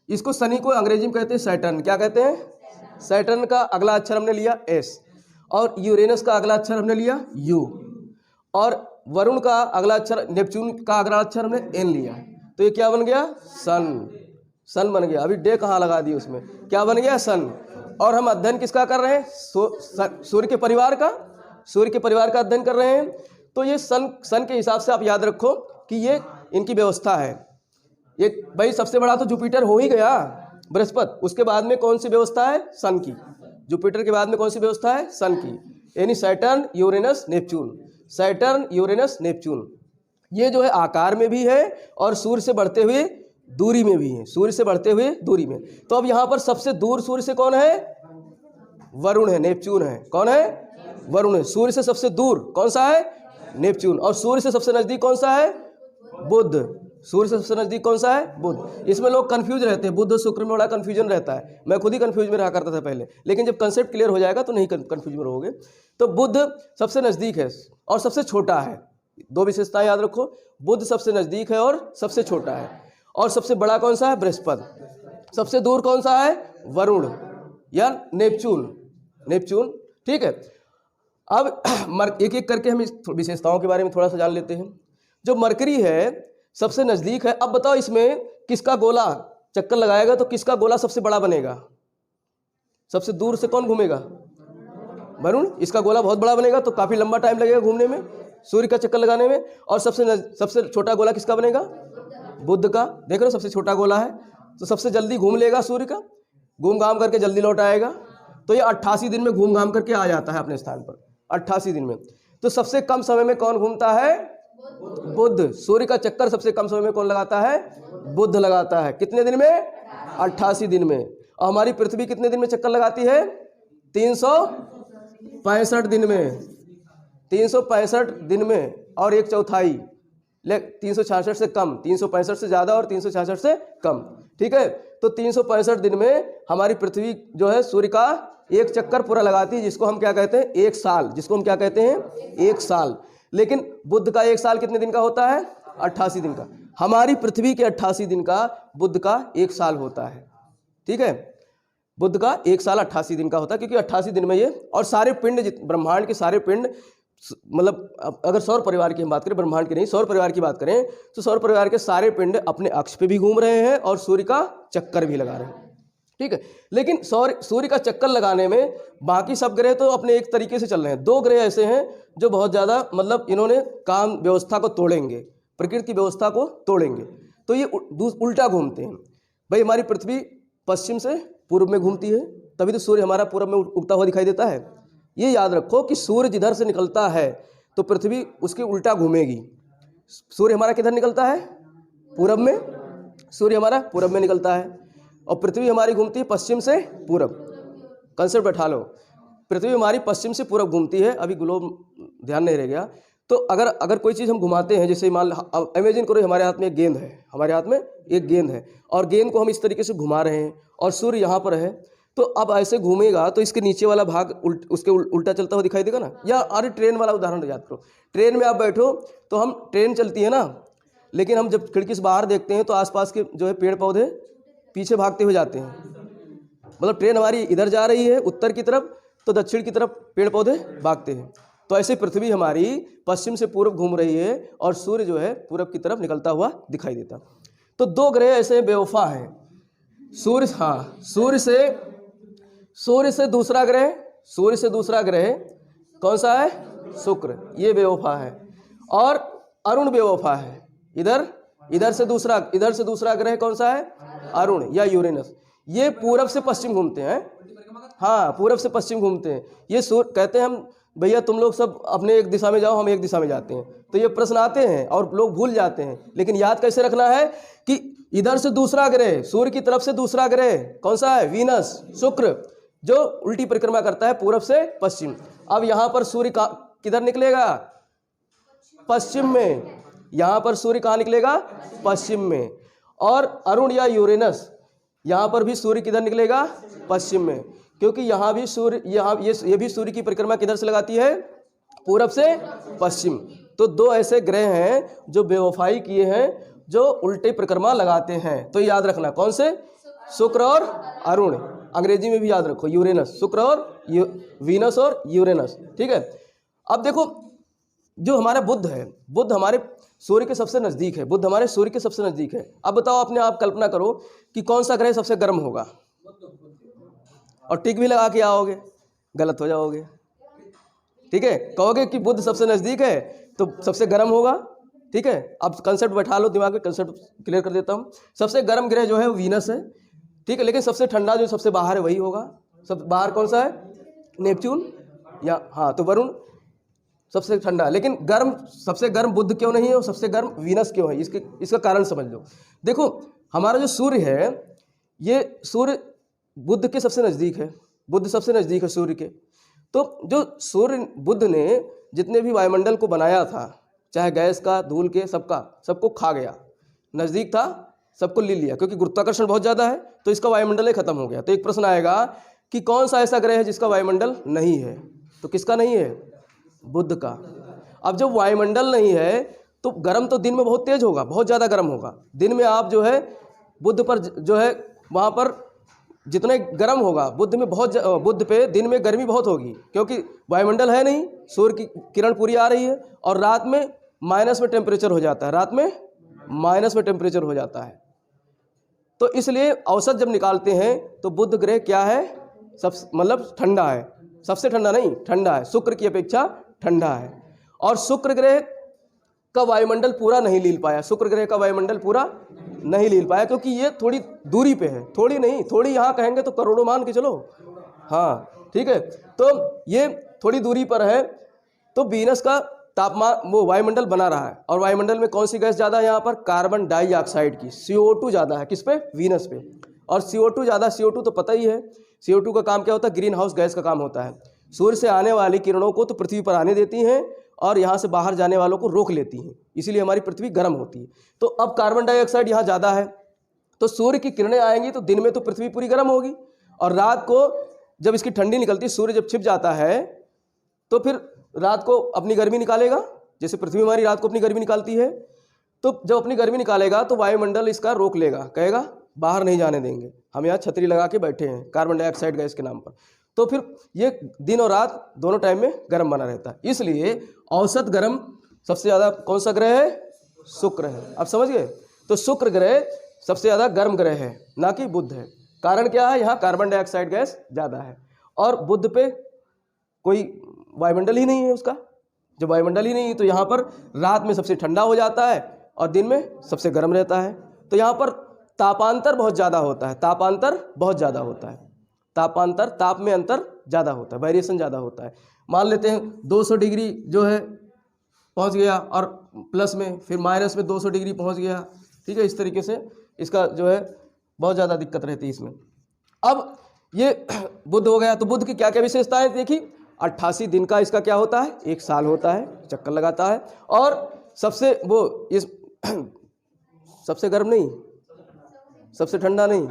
इसको शनि को अंग्रेजी में कहते हैं सैटर्न। क्या कहते हैं? सैटर्न का अगला अक्षर हमने लिया एस, और यूरेनस का अगला अक्षर हमने लिया यू, और वरुण का अगला अक्षर, नेपच्यून का अगला अक्षर हमने एन लिया। तो ये क्या बन गया? सन। सन बन गया। अभी डे कहाँ लगा दी उसमें, क्या बन गया? सन। और हम अध्ययन किसका कर रहे हैं? सूर्य के परिवार का, सूर्य के परिवार का अध्ययन कर रहे हैं। तो ये सन के हिसाब से आप याद रखो कि ये इनकी व्यवस्था है। ये भाई सबसे बड़ा तो जुपिटर हो ही गया, बृहस्पति। उसके बाद में कौन सी व्यवस्था है? सन की। जुपिटर के बाद में कौन सी व्यवस्था है? सन की। यानी Saturn, Uranus, Neptune. Saturn, Uranus, Neptune. ये जो है आकार में भी है और सूर्य से बढ़ते हुए दूरी में भी है। सूर्य से बढ़ते हुए दूरी में। तो अब यहाँ पर सबसे दूर सूर्य से कौन है? वरुण है, नेपच्यून है। कौन है? वरुण है। सूर्य से सबसे दूर कौन सा है? नेपच्यून। और सूर्य से सबसे नजदीक कौन सा है? बुध। सूर्य से सबसे नजदीक कौन सा है? बुध। इसमें लोग कंफ्यूज रहते हैं, बुध और शुक्र में बड़ा कंफ्यूजन रहता है। मैं खुद ही कंफ्यूज में रहा करता था पहले, लेकिन जब कंसेप्ट क्लियर हो जाएगा तो नहीं कंफ्यूज में रहोगे। तो बुध सबसे नजदीक है और सबसे छोटा है। दो विशेषताएं याद रखो, बुध सबसे नजदीक है और सबसे छोटा है। और सबसे बड़ा कौन सा है? बृहस्पति। सबसे दूर कौन सा है? वरुण या नेपच्यून। नेपच्यून। ठीक है। अब एक एक करके हम इस विशेषताओं के बारे में थोड़ा सा जान लेते हैं। जो मरकरी है सबसे नजदीक है। अब बताओ इसमें किसका गोला चक्कर लगाएगा तो किसका गोला सबसे बड़ा बनेगा? सबसे दूर से कौन घूमेगा? वरुण। इसका गोला बहुत बड़ा बनेगा तो काफी लंबा टाइम लगेगा घूमने में, सूर्य का चक्कर लगाने में। और सबसे छोटा गोला किसका बनेगा? बुध का। देख रहे हो, सबसे छोटा गोला है तो सबसे जल्दी घूम लेगा सूर्य का, घूम घाम करके जल्दी लौट आएगा। तो ये 88 दिन में घूम घाम करके आ जाता है अपने स्थान पर, 88 दिन में। तो सबसे कम समय में कौन घूमता है? बुध। सूर्य का चक्कर सबसे कम समय में कौन लगाता है? बुध लगाता है। कितने दिन में? 88 दिन में। और हमारी पृथ्वी कितने दिन में चक्कर लगाती है? 365 दिन में, 365 दिन में और 1/4, 366 से कम, 365 से ज़्यादा और 366 से कम, ठीक है। तो 365 दिन में हमारी पृथ्वी जो है सूर्य का एक चक्कर पूरा लगाती है, जिसको हम क्या कहते हैं? एक साल। जिसको हम क्या कहते हैं? एक साल। लेकिन बुध का एक साल कितने दिन का होता है? 88 दिन का। हमारी पृथ्वी के 88 दिन का बुध का एक साल होता है, ठीक है। बुध का एक साल 88 दिन का होता है, क्योंकि 88 दिन में ये, और सारे पिंड, ब्रह्मांड के सारे पिंड, मतलब अगर सौर परिवार की हम बात करें, ब्रह्मांड की नहीं, सौर परिवार की बात करें, तो सौर परिवार के सारे पिंड अपने अक्ष पे भी घूम रहे हैं और सूर्य का चक्कर भी लगा रहे हैं, ठीक है। लेकिन सूर्य का चक्कर लगाने में बाकी सब ग्रह तो अपने एक तरीके से चल रहे हैं। 2 ग्रह ऐसे हैं जो बहुत ज़्यादा, मतलब इन्होंने काम व्यवस्था को तोड़ेंगे, प्रकृति की व्यवस्था को तोड़ेंगे, तो ये उल्टा घूमते हैं। भाई हमारी पृथ्वी पश्चिम से पूर्व में घूमती है, तभी तो सूर्य हमारा पूर्व में उगता हुआ दिखाई देता है। ये याद रखो कि सूर्य जिधर से निकलता है तो पृथ्वी उसके उल्टा घूमेगी। सूर्य हमारा किधर निकलता है? पूरब में। सूर्य हमारा पूरब में निकलता है और पृथ्वी हमारी घूमती है पश्चिम से पूरब। कंसेप्ट बैठा लो, पृथ्वी हमारी पश्चिम से पूरब घूमती है। अभी ग्लोब ध्यान नहीं रह गया। तो अगर कोई चीज़ हम घुमाते हैं, जैसे मान इमेजिन करो हमारे हाथ में एक गेंद है, हमारे हाथ में एक गेंद है और गेंद को हम इस तरीके से घुमा रहे हैं और सूर्य यहाँ पर है, तो अब ऐसे घूमेगा तो इसके नीचे वाला भाग उसके उल्टा चलता हुआ दिखाई देगा ना। या अरे ट्रेन वाला उदाहरण याद करो, ट्रेन में आप बैठो तो हम, ट्रेन चलती है ना, लेकिन हम जब खिड़की से बाहर देखते हैं तो आसपास के जो है पेड़ पौधे पीछे भागते हुए जाते हैं। मतलब ट्रेन हमारी इधर जा रही है उत्तर की तरफ, तो दक्षिण की तरफ पेड़ पौधे भागते हैं। तो ऐसे पृथ्वी हमारी पश्चिम से पूर्व घूम रही है और सूर्य जो है पूरब की तरफ निकलता हुआ दिखाई देता। तो 2 ग्रह ऐसे बेवफा हैं। सूर्य, हाँ, सूर्य से दूसरा ग्रह कौन सा है? शुक्र, ये बेवफा है। और अरुण बेवफा है। इधर से दूसरा ग्रह कौन सा है? अरुण या यूरेनस। ये पूरब से पश्चिम घूमते हैं। हाँ, पूरब से पश्चिम घूमते हैं। ये सूर्य कहते हैं हम, भैया तुम लोग सब अपने एक दिशा में जाओ, हम एक दिशा में जाते हैं। तो ये प्रश्न आते हैं और लोग भूल जाते हैं। लेकिन याद कैसे रखना है कि इधर से दूसरा ग्रह, सूर्य की तरफ से दूसरा ग्रह कौन सा है? वीनस, शुक्र, जो उल्टी परिक्रमा करता है पूरब से पश्चिम। अब यहाँ पर सूर्य किधर निकलेगा? पश्चिम में। यहाँ पर सूर्य कहाँ निकलेगा? पश्चिम में। और अरुण या यूरेनस, यहाँ पर भी सूर्य किधर निकलेगा? पश्चिम में। क्योंकि यहाँ भी सूर्य, ये भी सूर्य की परिक्रमा किधर से लगाती है? पूरब से पश्चिम। तो 2 ऐसे ग्रह हैं जो बेवफाई किए हैं, जो उल्टे परिक्रमा लगाते हैं। तो याद रखना, कौन से? शुक्र और अरुण। अंग्रेजी में भी याद रखो, यूरेनस, शुक्र और वीनस और यूरेनस, ठीक है। अब देखो, जो हमारा बुध है, बुध हमारे सूर्य के सबसे नज़दीक है। बुध हमारे सूर्य के सबसे नज़दीक है। अब बताओ, अपने आप कल्पना करो कि कौन सा ग्रह सबसे गर्म होगा, और टिक भी लगा के आओगे, गलत हो जाओगे, ठीक है। कहोगे कि बुध सबसे नज़दीक है तो सबसे गर्म होगा, ठीक है। अब कंसेप्ट बैठा लो दिमाग में, कंसेप्ट क्लियर कर देता हूँ। सबसे गर्म ग्रह जो है वो वीनस है, ठीक है। लेकिन सबसे ठंडा जो सबसे बाहर है वही होगा। सब बाहर कौन सा है? नेपच्यून, या हाँ, तो वरुण सबसे ठंडा। लेकिन गर्म, सबसे गर्म बुध क्यों नहीं है और सबसे गर्म वीनस क्यों है? इसका कारण समझ लो। देखो, हमारा जो सूर्य है, ये सूर्य बुध के सबसे नज़दीक है। बुध सबसे नज़दीक है सूर्य के। तो जो सूर्य, बुध ने जितने भी वायुमंडल को बनाया था, चाहे गैस का, धूल के, सबको खा गया। नज़दीक था, सबको ले लिया, क्योंकि गुरुत्वाकर्षण बहुत ज़्यादा है, तो इसका वायुमंडल ही खत्म हो गया। तो एक प्रश्न आएगा कि कौन सा ऐसा ग्रह है जिसका वायुमंडल नहीं है? तो किसका नहीं है? बुध का। अब जब वायुमंडल नहीं है तो गर्म तो दिन में बहुत तेज होगा, बहुत ज़्यादा गर्म होगा। दिन में आप जो है बुध पर जो है वहाँ पर जितने गर्म होगा, बुध पे दिन में गर्मी बहुत होगी, क्योंकि वायुमंडल है नहीं, सूर्य की किरण पूरी आ रही है। और रात में माइनस में टेम्परेचर हो जाता है, रात में माइनस में टेम्परेचर हो जाता है। तो इसलिए औसत जब निकालते हैं तो बुध ग्रह क्या है? मतलब ठंडा है। सबसे ठंडा नहीं, ठंडा है, शुक्र की अपेक्षा ठंडा है। और शुक्र ग्रह का वायुमंडल पूरा नहीं लील पाया, शुक्र ग्रह का वायुमंडल पूरा नहीं ले पाया, क्योंकि ये थोड़ी दूरी पे है, थोड़ी नहीं, थोड़ी यहाँ कहेंगे तो करोड़ों मान के चलो। हाँ ठीक है, तो ये थोड़ी दूरी पर है। तो वीनस का तापमान, वो वायुमंडल बना रहा है, और वायुमंडल में कौन सी गैस ज़्यादा है यहाँ पर? कार्बन डाइऑक्साइड की, CO2 ज़्यादा है। किस पे? वीनस पे। और CO2 ज़्यादा, CO2 तो पता ही है, CO2 का काम क्या होता है? ग्रीन हाउस गैस का काम होता है। सूर्य से आने वाली किरणों को तो पृथ्वी पर आने देती हैं और यहाँ से बाहर जाने वालों को रोक लेती हैं, इसीलिए हमारी पृथ्वी गर्म होती है। तो अब कार्बन डाइऑक्साइड यहाँ ज़्यादा है, तो सूर्य की किरणें आएंगी तो दिन में तो पृथ्वी पूरी गर्म होगी, और रात को जब इसकी ठंडी निकलती है, सूर्य जब छिप जाता है तो फिर रात को अपनी गर्मी निकालेगा। जैसे पृथ्वी हमारी रात को अपनी गर्मी निकालती है, तो जब अपनी गर्मी निकालेगा तो वायुमंडल इसका रोक लेगा, कहेगा बाहर नहीं जाने देंगे, हम यहाँ छतरी लगा के बैठे हैं कार्बन डाइऑक्साइड गैस के नाम पर। तो फिर ये दिन और रात दोनों टाइम में गर्म बना रहता है। इसलिए औसत गर्म सबसे ज़्यादा कौन सा ग्रह है? शुक्र है। अब समझ गए? तो शुक्र ग्रह सबसे ज़्यादा गर्म ग्रह है, ना कि बुध है। कारण क्या है? यहाँ कार्बन डाइऑक्साइड गैस ज़्यादा है, और बुध पे कोई वायुमंडल ही नहीं है उसका। जब वायुमंडल ही नहीं है तो यहाँ पर रात में सबसे ठंडा हो जाता है और दिन में सबसे गर्म रहता है। तो यहाँ पर तापांतर बहुत ज़्यादा होता है, तापांतर बहुत ज़्यादा होता है, तापांतर, ताप में अंतर ज़्यादा होता है, वेरिएशन ज़्यादा होता है। मान लेते हैं 200 डिग्री जो है पहुँच गया, और प्लस में फिर माइनस में 200 डिग्री पहुँच गया। ठीक है, इस तरीके से इसका जो है बहुत ज़्यादा दिक्कत रहती है इसमें। अब ये बुध हो गया, तो बुध की क्या क्या विशेषताएं देखी? 88 दिन का इसका क्या होता है? 1 साल होता है, चक्कर लगाता है। और सबसे वो इस सबसे गर्म नहीं, सबसे ठंडा नहीं,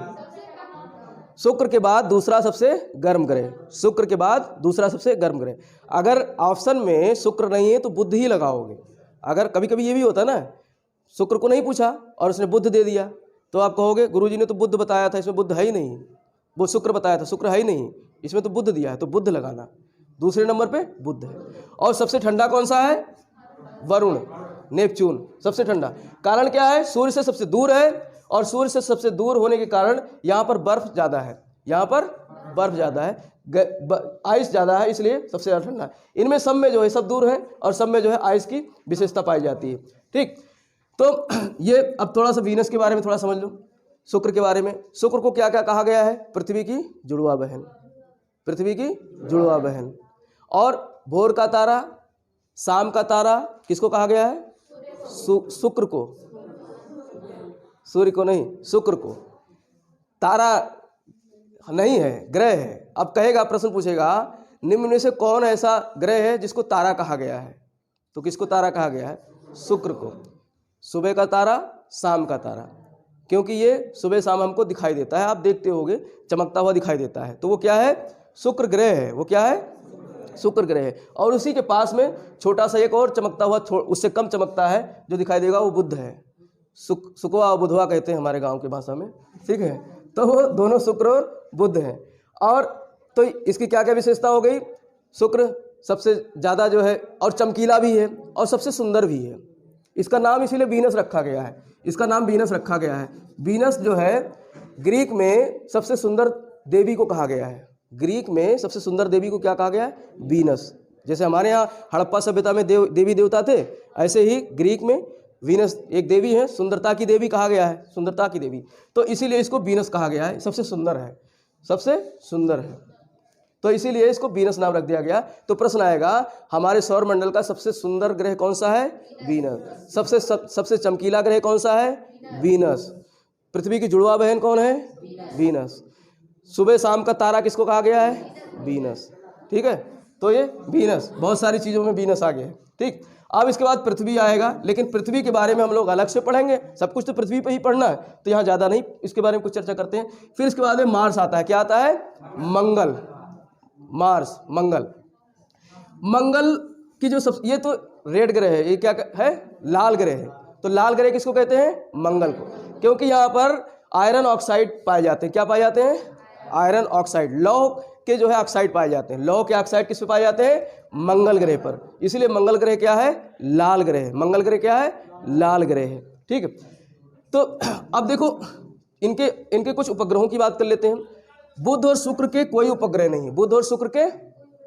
शुक्र के बाद दूसरा सबसे गर्म ग्रह, शुक्र के बाद दूसरा सबसे गर्म ग्रह। अगर ऑप्शन में शुक्र नहीं है तो बुध ही लगाओगे। अगर कभी कभी ये भी होता है ना, शुक्र को नहीं पूछा और उसने बुध दे दिया, तो आप कहोगे गुरुजी ने तो बुध बताया था, इसमें बुध है ही नहीं। वो शुक्र बताया था, शुक्र है ही नहीं, इसमें तो बुध दिया है, तो बुध लगाना। दूसरे नंबर पे बुध है। और सबसे ठंडा कौन सा है? वरुण, नेपच्यून, सबसे ठंडा। कारण क्या है? सूर्य से सबसे दूर है, और सूर्य से सबसे दूर होने के कारण यहाँ पर बर्फ ज़्यादा है, यहाँ पर बर्फ ज़्यादा है, आइस ज़्यादा है, इसलिए सबसे ज़्यादा ठंडा है। इनमें सब में जो है सब दूर है, और सब में जो है आइस की विशेषता पाई जाती है। ठीक, तो ये अब थोड़ा सा वीनस के बारे में थोड़ा समझ लो, शुक्र के बारे में। शुक्र को क्या क्या कहा गया है? पृथ्वी की जुड़वा बहन, पृथ्वी की जुड़वा बहन। और भोर का तारा, शाम का तारा किसको कहा गया है? शुक्र को, सूर्य को नहीं, शुक्र को। तारा नहीं है, ग्रह है। अब कहेगा, प्रश्न पूछेगा, निम्न में से कौन ऐसा ग्रह है जिसको तारा कहा गया है? तो किसको तारा कहा गया है? शुक्र को। सुबह का तारा, शाम का तारा, क्योंकि ये सुबह शाम हमको दिखाई देता है, आप देखते होगे चमकता हुआ दिखाई देता है, तो वो क्या है? शुक्र ग्रह है। वो क्या है? शुक्र ग्रह है। और उसी के पास में छोटा सा एक और चमकता हुआ, उससे कम चमकता है जो दिखाई देगा, वो बुध है। सुकवा और बुधवा कहते हैं हमारे गांव की भाषा में। ठीक है, तो वो दोनों शुक्र और बुध हैं। और तो इसकी क्या क्या विशेषता हो गई? शुक्र सबसे ज़्यादा जो है, और चमकीला भी है, और सबसे सुंदर भी है। इसका नाम इसीलिए वीनस रखा गया है, इसका नाम वीनस रखा गया है। वीनस जो है ग्रीक में सबसे सुंदर देवी को कहा गया है। ग्रीक में सबसे सुंदर देवी को क्या कहा गया है? वीनस। जैसे हमारे यहाँ हड़प्पा सभ्यता में देवी देवता थे, ऐसे ही ग्रीक में वीनस एक देवी है, सुंदरता की देवी कहा गया है, सुंदरता की देवी। तो इसीलिए इसको वीनस कहा गया है, सबसे सुंदर है, सबसे सुंदर है, तो इसीलिए इसको वीनस नाम रख दिया गया। तो प्रश्न आएगा, हमारे सौर मंडल का सबसे सुंदर ग्रह कौन सा है? वीनस। सबसे चमकीला ग्रह कौन सा है? वीनस। पृथ्वी की जुड़वा बहन कौन है? वीनस। सुबह शाम का तारा किसको कहा गया है? वीनस। ठीक है, तो ये वीनस, बहुत सारी चीज़ों में वीनस आ गया है। ठीक, अब इसके बाद पृथ्वी आएगा, लेकिन पृथ्वी के बारे में हम लोग अलग से पढ़ेंगे, सब कुछ तो पृथ्वी पे ही पढ़ना है, तो यहाँ ज़्यादा नहीं इसके बारे में कुछ चर्चा करते हैं। फिर इसके बाद में मार्स आता है। क्या आता है? मंगल, मार्स, मंगल। मंगल की जो सब, ये तो रेड ग्रह है, ये क्या है? लाल ग्रह है। तो लाल ग्रह किसको कहते हैं? मंगल को, क्योंकि यहाँ पर आयरन ऑक्साइड पाए जाते हैं। क्या पाए जाते हैं? आयरन ऑक्साइड, लौह के जो है ऑक्साइड पाए जाते हैं। लौह के ऑक्साइड किस पे पाए जाते हैं? मंगल ग्रह पर। इसलिए मंगल ग्रह क्या है? लाल ग्रह। मंगल ग्रह क्या है? लाल ग्रह है। ठीक है, तो अब देखो इनके कुछ उपग्रहों की बात कर लेते हैं। बुध और शुक्र के कोई उपग्रह नहीं है, बुध और शुक्र के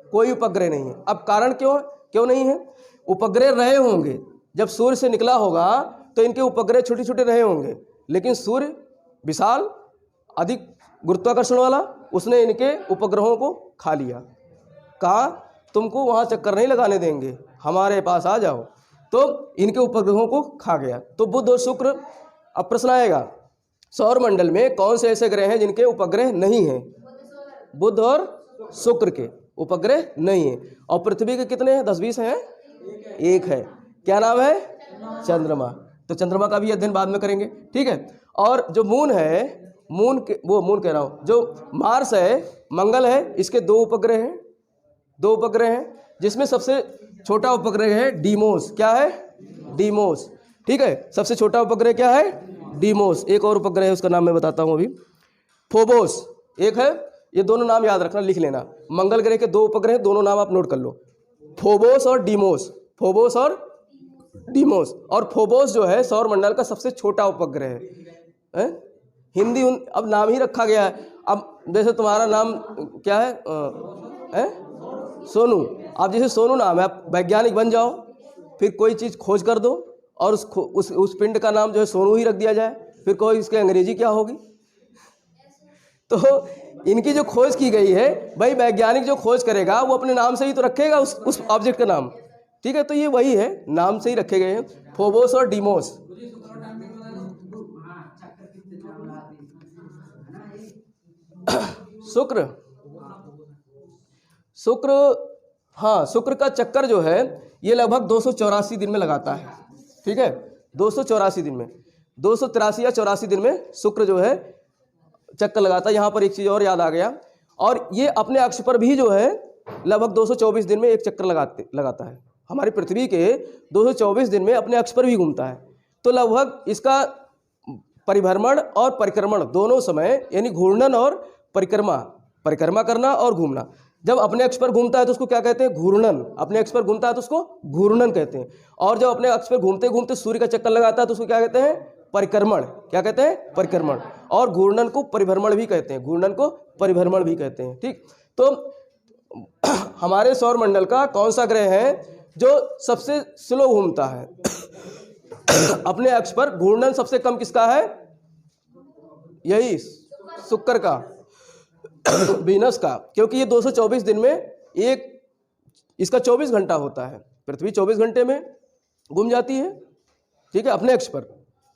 कोई उपग्रह नहीं है। अब कारण क्यों नहीं है? उपग्रह रहे होंगे, जब सूर्य से निकला होगा तो इनके उपग्रह छोटे छोटे रहे होंगे, लेकिन सूर्य विशाल, अधिक गुरुत्वाकर्षण वाला, उसने इनके उपग्रहों को खा लिया। कहा तुमको वहाँ चक्कर नहीं लगाने देंगे, हमारे पास आ जाओ। तो इनके उपग्रहों को खा गया। तो बुध और शुक्र, अब प्रश्न आएगा सौर मंडल में कौन से ऐसे ग्रह हैं जिनके उपग्रह नहीं हैं? बुध और शुक्र के उपग्रह नहीं है। और पृथ्वी के कितने हैं? 10-20 हैं? एक है। क्या नाम है? चंद्रमा। तो चंद्रमा का भी अध्ययन बाद में करेंगे, ठीक है। और जो मून है, मून कह रहा हूँ, जो मार्स है, मंगल है, इसके 2 उपग्रह हैं, 2 उपग्रह हैं, जिसमें सबसे छोटा उपग्रह है डीमोस। क्या है? डीमोस, ठीक है। सबसे छोटा उपग्रह क्या है? डीमोस। एक और उपग्रह है, उसका नाम मैं बताता हूँ अभी, फोबोस एक है। ये दोनों नाम याद रखना, लिख लेना। मंगल ग्रह के 2 उपग्रह, दोनों नाम आप नोट कर लो, फोबोस और डीमोस। फोबोस और डीमोस। और फोबोस जो है सौर मंडल का सबसे छोटा उपग्रह है। हिंदी अब नाम ही रखा गया है। अब जैसे तुम्हारा नाम क्या है? सोनू। आप जैसे सोनू नाम है, आप वैज्ञानिक बन जाओ, फिर कोई चीज़ खोज कर दो और उस पिंड का नाम जो है सोनू ही रख दिया जाए, फिर कोई इसके अंग्रेजी क्या होगी? तो इनकी जो खोज की गई है, भाई वैज्ञानिक जो खोज करेगा वो अपने नाम से ही तो रखेगा उस ऑब्जेक्ट का नाम, ठीक है। तो ये वही है, नाम से ही रखे गए हैं, फोबोस और डीमोस। शुक्र, हाँ, शुक्र का चक्कर जो है ये लगभग 284 दिन में लगाता है, ठीक है। 284 दिन में, 283 या 84 दिन में शुक्र जो है चक्कर लगाता है। यहाँ पर एक चीज़ और याद आ गया, और ये अपने अक्ष पर भी जो है लगभग 224 दिन में एक चक्कर लगाता है। हमारी पृथ्वी के 224 दिन में अपने अक्ष पर भी घूमता है। तो लगभग इसका परिभ्रमण और परिक्रमण दोनों समय, यानी घूर्णन और परिक्रमा करना और घूमना, जब अपने अक्ष पर घूमता है तो उसको क्या कहते हैं? घूर्णन। अपने अक्ष पर घूमता है तो उसको घूर्णन कहते हैं। और जब अपने अक्ष पर घूमते घूमते सूर्य का चक्कर लगाता है तो उसको क्या कहते हैं? परिक्रमण। क्या कहते हैं? परिक्रमण। और घूर्णन को परिभ्रमण भी कहते हैं, घूर्णन को परिभ्रमण भी कहते हैं, ठीक। तो हमारे सौर मंडल का कौन सा ग्रह है जो सबसे स्लो घूमता है? अपने अक्ष पर घूर्णन सबसे कम किसका है? यही शुक्र का, वीनस का, क्योंकि ये 224 दिन में एक, इसका 24 घंटा होता है। पृथ्वी 24 घंटे में घूम जाती है, ठीक है, अपने अक्ष पर,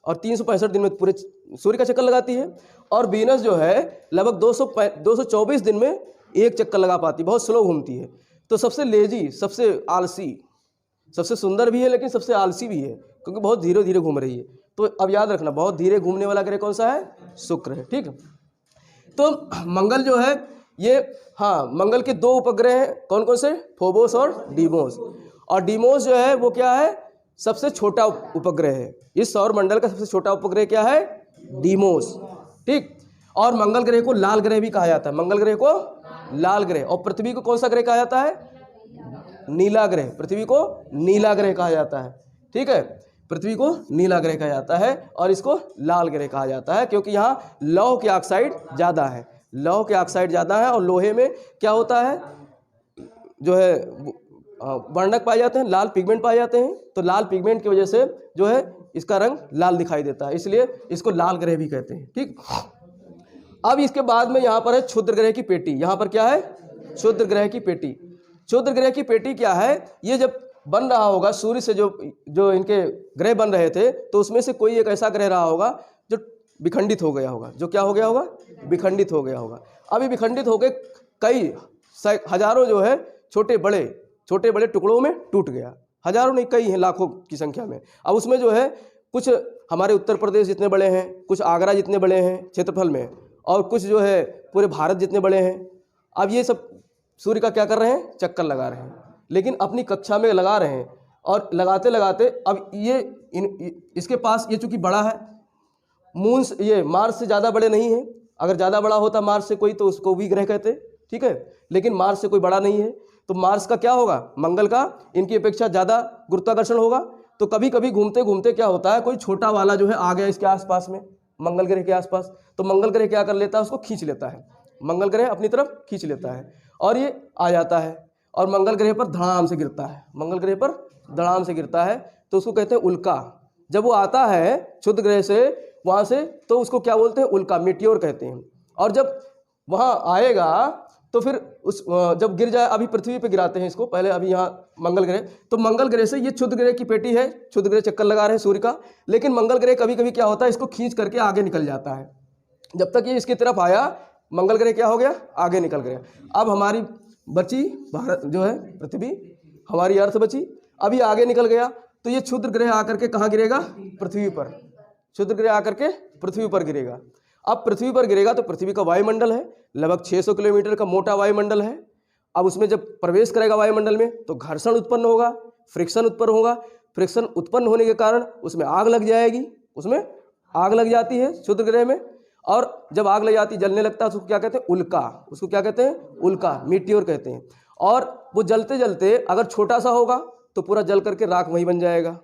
और 365 दिन में पूरे सूर्य का चक्कर लगाती है। और वीनस जो है लगभग 224 दिन में एक चक्कर लगा पाती, बहुत स्लो घूमती है। तो सबसे लेजी, सबसे आलसी, सबसे सुंदर भी है लेकिन सबसे आलसी भी है, क्योंकि बहुत धीरे धीरे घूम रही है। तो अब याद रखना, बहुत धीरे घूमने वाला ग्रह कौन सा है? शुक्र है, ठीक है। तो मंगल जो है ये, हाँ, मंगल के 2 उपग्रह हैं, कौन कौन से? फोबोस और डीमोस। और डीमोस जो है वो क्या है? सबसे छोटा उपग्रह है। इस सौर मंडल का सबसे छोटा उपग्रह क्या है? डीमोस, ठीक। और मंगल ग्रह को लाल ग्रह भी कहा जाता है, मंगल ग्रह को लाल ग्रह। और पृथ्वी को कौन सा ग्रह कहा जाता है? नीला ग्रह। पृथ्वी को नीला ग्रह कहा जाता है, ठीक है। पृथ्वी को नीला ग्रह कहा जाता है और इसको लाल ग्रह कहा जाता है, क्योंकि यहाँ लौह के ऑक्साइड ज़्यादा है, लौह के ऑक्साइड ज़्यादा है। और लोहे में क्या होता है, जो है वर्णक पाए जाते हैं, लाल पिगमेंट पाए जाते हैं। तो लाल पिगमेंट की वजह से जो है इसका रंग लाल दिखाई देता है, इसलिए इसको लाल ग्रह भी कहते हैं, ठीक। अब इसके बाद में यहाँ पर है क्षुद्र ग्रह की पेटी। यहाँ पर क्या है? क्षुद्र ग्रह की पेटी। क्षुद्र ग्रह की पेटी क्या है? ये जब बन रहा होगा, सूर्य से जो इनके ग्रह बन रहे थे, तो उसमें से कोई एक ऐसा ग्रह रहा होगा जो विखंडित हो गया होगा। जो क्या हो गया होगा? विखंडित हो गया होगा। अभी विखंडित हो गए कई हजारों जो है छोटे बड़े टुकड़ों में टूट गया। हजारों नहीं, कई हैं, लाखों की संख्या में। अब उसमें जो है कुछ हमारे उत्तर प्रदेश जितने बड़े हैं, कुछ आगरा जितने बड़े हैं क्षेत्रफल में, और कुछ जो है पूरे भारत जितने बड़े हैं। अब ये सब सूर्य का क्या कर रहे हैं? चक्कर लगा रहे हैं, लेकिन अपनी कक्षा में लगा रहे हैं। और लगाते लगाते अब ये इसके पास ये चूंकि बड़ा है, मून से, ये मार्स से ज़्यादा बड़े नहीं हैं। अगर ज़्यादा बड़ा होता मार्स से कोई, तो उसको भी ग्रह कहते, ठीक है। लेकिन मार्स से कोई बड़ा नहीं है, तो मार्स का क्या होगा? मंगल का इनकी अपेक्षा ज़्यादा गुरुत्वाकर्षण होगा। तो कभी कभी घूमते घूमते क्या होता है, कोई छोटा वाला जो है आ गया इसके आसपास में, मंगल ग्रह के आसपास। तो मंगल ग्रह क्या कर लेता है? उसको खींच लेता है, मंगल ग्रह अपनी तरफ खींच लेता है और ये आ जाता है और मंगल ग्रह पर धड़ाम से गिरता है। मंगल ग्रह पर धड़ाम से गिरता है, तो उसको कहते हैं उल्का। जब वो आता है क्षुद्र ग्रह से वहाँ से, तो उसको क्या बोलते हैं, उल्का, मीटियोर कहते हैं। और जब वहाँ आएगा तो फिर उस जब गिर जाए, अभी पृथ्वी पे गिराते हैं इसको पहले, अभी यहाँ मंगल ग्रह, तो मंगल ग्रह से ये क्षुद्र ग्रह की पेटी है, क्षुद्र ग्रह चक्कर लगा रहे हैं सूर्य का, लेकिन मंगल ग्रह कभी कभी क्या होता है, इसको खींच करके आगे निकल जाता है। जब तक ये इसकी तरफ आया, मंगल ग्रह क्या हो गया, आगे निकल गया। अब हमारी बची भारत जो है पृथ्वी, हमारी अर्थ बची, अभी आगे निकल गया, तो ये क्षुद्र ग्रह आकर के कहाँ गिरेगा, पृथ्वी पर। क्षुद्र ग्रह आकर के पृथ्वी पर गिरेगा। अब पृथ्वी पर गिरेगा तो पृथ्वी का वायुमंडल है लगभग 600 किलोमीटर का मोटा वायुमंडल है। अब उसमें जब प्रवेश करेगा वायुमंडल में तो घर्षण उत्पन्न होगा, फ्रिक्शन उत्पन्न होगा। फ्रिक्शन उत्पन्न होने के कारण उसमें आग लग जाएगी, उसमें आग लग जाती है क्षुद्र ग्रह में। और जब आग लग जाती, जलने लगता है, उसको क्या कहते हैं, उल्का। उसको क्या कहते हैं, उल्का, मीटियोर कहते हैं। और वो जलते जलते अगर छोटा सा होगा तो पूरा जल करके राख वहीं बन जाएगा।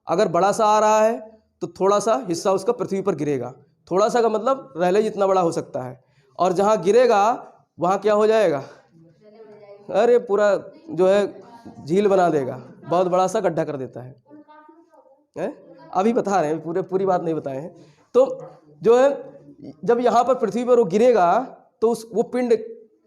अगर बड़ा सा आ रहा है तो थोड़ा सा हिस्सा उसका पृथ्वी पर गिरेगा। थोड़ा सा का मतलब रहले जितना बड़ा हो सकता है। और जहाँ गिरेगा वहाँ क्या हो जाएगा, अरे पूरा जो है झील बना देगा, बहुत बड़ा सा गड्ढा कर देता है? अभी बता रहे हैं, पूरी बात नहीं बताए हैं। तो जो है जब यहाँ पर पृथ्वी पर वो गिरेगा तो वो पिंड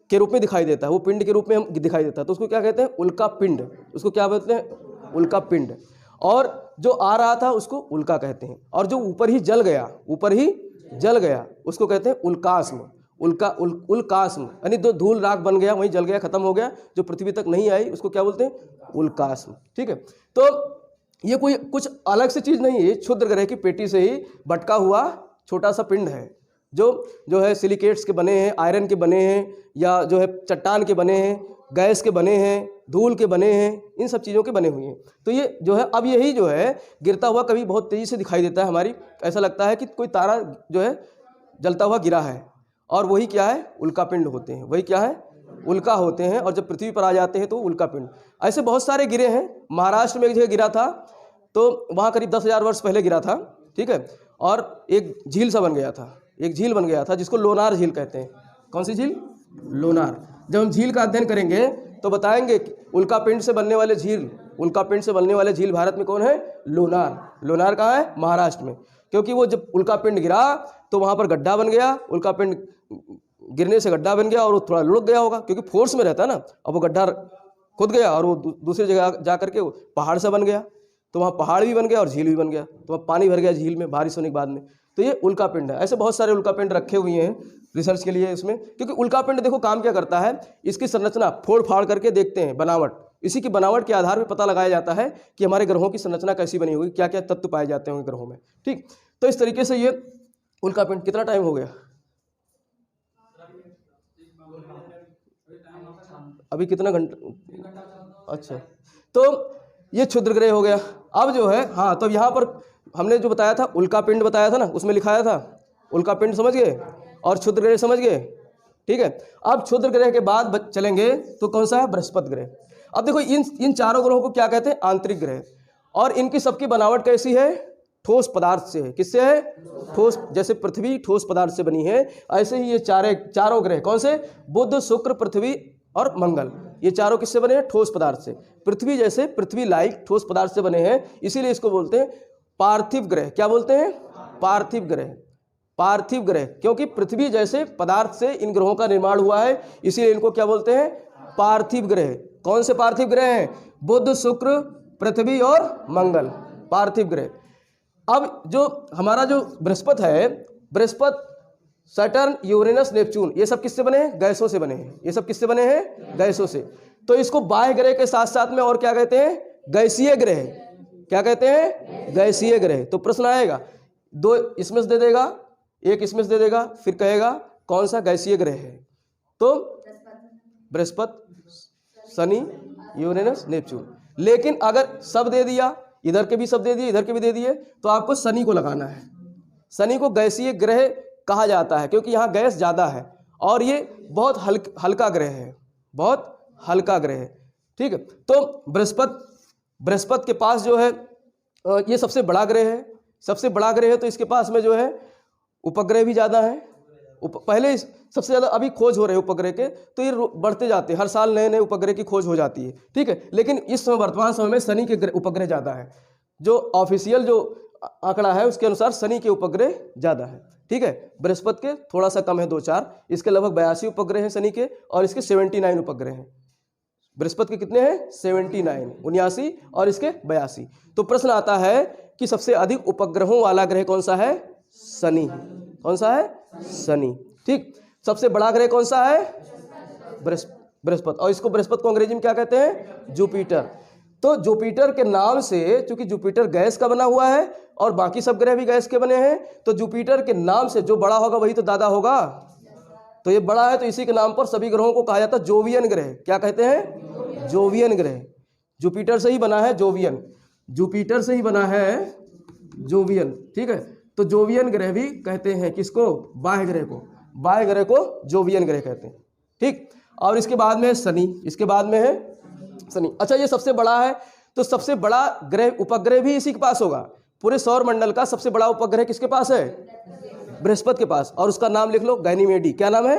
के रूप में दिखाई देता है, वो पिंड के रूप में हम दिखाई देता है, तो उसको क्या कहते हैं, उल्का पिंड। उसको क्या बोलते हैं, उल्का पिंड। और जो आ रहा था उसको उल्का कहते हैं। और जो ऊपर ही जल गया, ऊपर ही जल गया, उसको कहते हैं उल्कास्म। उल्कास्म यानी दो धूल राख बन गया, वहीं जल गया, खत्म हो गया, जो पृथ्वी तक नहीं आई उसको क्या बोलते हैं, उल्कास्म। ठीक है, तो ये कोई कुछ अलग से चीज़ नहीं है, क्षुद्र ग्रह की पेटी से ही भटका हुआ छोटा सा पिंड है, जो है सिलिकेट्स के बने हैं, आयरन के बने हैं, या जो है चट्टान के बने हैं, गैस के बने हैं, धूल के बने हैं, इन सब चीज़ों के बने हुए हैं। तो ये जो है, अब यही जो है गिरता हुआ कभी बहुत तेज़ी से दिखाई देता है हमारी, ऐसा लगता है कि कोई तारा जो है जलता हुआ गिरा है, और वही क्या है, उल्का पिंड होते हैं, वही क्या है, उल्का होते हैं। और जब पृथ्वी पर आ जाते हैं तो उल्का पिंड। ऐसे बहुत सारे गिरे हैं। महाराष्ट्र में एक जगह गिरा था, तो वहाँ करीब 10,000 वर्ष पहले गिरा था, ठीक है, और एक झील सा बन गया था, एक झील बन गया था जिसको लोनार झील कहते हैं। कौन सी झील, लोनार। जब हम झील का अध्ययन करेंगे तो बताएंगे कि उल्का पिंड से बनने वाले झील, उल्का पिंड से बनने वाले झील भारत में कौन है, लोनार। लोनार कहाँ है, महाराष्ट्र में। क्योंकि वो जब उल्का पिंड गिरा तो वहाँ पर गड्ढा बन गया, उल्का पिंड गिरने से गड्ढा बन गया और वो थोड़ा लुढ़क गया होगा, क्योंकि फोर्स में रहता है ना। अब वो गड्ढा खुद गया और वो दूसरी जगह जा करके पहाड़ सा बन गया, तो वहाँ पहाड़ भी बन गया और झील भी बन गया, तो वहाँ पानी भर गया झील में बारिश होने के बाद में। तो ये उल्का पिंड है। ऐसे बहुत सारे उल्का पिंड रखे हुए हैं रिसर्च के लिए इसमें, क्योंकि उल्का पिंड देखो काम क्या करता है, इसकी संरचना फोड़ फाड़ करके देखते हैं, बनावट, इसी की बनावट के आधार पर पता लगाया जाता है कि हमारे ग्रहों की संरचना कैसी बनी होगी, क्या क्या तत्व पाए जाते होंगे ग्रहों में। ठीक, तो इस तरीके से ये उल्का पिंड। कितना टाइम हो गया, अभी कितना घंटा, अच्छा, तो ये क्षुद्र ग्रह हो गया। अब जो है, हाँ, तो यहाँ पर हमने जो बताया था उल्का पिंड बताया था ना, उसमें लिखाया था उल्का पिंड, समझ गए, और क्षुद्र ग्रह समझ गए। ठीक है, अब क्षुद्र ग्रह के बाद चलेंगे तो कौन सा है, बृहस्पति ग्रह। अब देखो इन चारों ग्रहों को क्या कहते हैं, आंतरिक ग्रह। और इनकी सबकी बनावट कैसी है, ठोस पदार्थ से है। किससे है, ठोस। जैसे पृथ्वी ठोस पदार्थ से बनी है, ऐसे ही ये चारों ग्रह कौन से, बुध, शुक्र, पृथ्वी और मंगल, ये चारों किससे बने हैं, ठोस पदार्थ से। पृथ्वी जैसे, पृथ्वी लाइक ठोस पदार्थ से बने हैं, इसीलिए इसको बोलते हैं पार्थिव ग्रह। क्या बोलते हैं, पार्थिव ग्रह। पार्थिव ग्रह, क्योंकि पृथ्वी जैसे पदार्थ से इन ग्रहों का निर्माण हुआ है, इसीलिए इनको क्या बोलते हैं, पार्थिव ग्रह। कौन से पार्थिव ग्रह हैं, बुध, शुक्र, पृथ्वी और मंगल, पार्थिव ग्रह। अब जो हमारा जो बृहस्पति है, बृहस्पति, सैटर्न, यूरेनस, नेपच्यून, ये सब किससे बने हैं, गैसों से बने हैं। ये सब किससे बने हैं, गैसों से। तो इसको बाह्य ग्रह के साथ साथ में और क्या कहते हैं, गैसीय ग्रह। क्या कहते हैं, गैसीय ग्रह। तो प्रश्न आएगा, दो इसमें से दे देगा, एक इसमें से दे देगा, फिर कहेगा कौन सा गैसीय ग्रह है। तो बृहस्पति, शनि, यूरेनस, नेपच्यून। लेकिन अगर सब दे दिया, इधर के भी सब दे दिए, इधर के भी दे दिए, तो आपको शनि को लगाना है। शनि को गैसीय ग्रह कहा जाता है, क्योंकि यहाँ गैस ज़्यादा है और ये बहुत हल्का ग्रह है, बहुत हल्का ग्रह है। ठीक है, तो बृहस्पति के पास जो है ये सबसे बड़ा ग्रह है, सबसे बड़ा ग्रह है, तो इसके पास में जो है उपग्रह भी ज़्यादा है। पहले सबसे ज़्यादा अभी खोज हो रहे हैं उपग्रह के, तो ये बढ़ते जाते हैं, हर साल नए नए उपग्रह की खोज हो जाती है। ठीक है, लेकिन इस समय वर्तमान समय में शनि के उपग्रह ज़्यादा है। जो ऑफिशियल जो आंकड़ा है उसके अनुसार शनि के उपग्रह ज़्यादा है, ठीक है। बृहस्पति के थोड़ा सा कम है 2-4, इसके लगभग 82 उपग्रह हैं शनि के, और इसके 79 उपग्रह हैं। बृहस्पति के कितने हैं? 79, 79, और इसके 82। तो प्रश्न आता है कि सबसे अधिक उपग्रहों वाला ग्रह कौन सा है? शनि। कौन सा है? शनि, ठीक। सबसे बड़ा ग्रह कौन सा है? बृहस्पति। और इसको बृहस्पति को अंग्रेजी में क्या कहते हैं? जुपिटर। तो जुपिटर के नाम से, चूंकि जुपिटर गैस का बना हुआ है और बाकी सब ग्रह भी गैस के बने हैं, तो जुपिटर के नाम से जो बड़ा होगा वही तो दादा होगा। तो ये बड़ा है, तो इसी के नाम पर सभी ग्रहों को कहा जाता है जोवियन ग्रह। क्या कहते हैं? जोवियन ग्रह। जुपिटर से ही बना है जोवियन, जुपिटर से ही बना है जोवियन, ठीक है। तो जोवियन ग्रह भी कहते हैं किसको? बाह्य ग्रह को। बाह्य ग्रह को जोवियन ग्रह कहते हैं, ठीक। और इसके बाद में है शनि, इसके बाद में है शनि। अच्छा, ये सबसे बड़ा है, तो सबसे बड़ा ग्रह उपग्रह भी इसी के पास होगा। पूरे सौर मंडल का सबसे बड़ा उपग्रह किसके पास है? बृहस्पति के पास, और उसका नाम लिख लो, गैनीमेडी। क्या नाम है?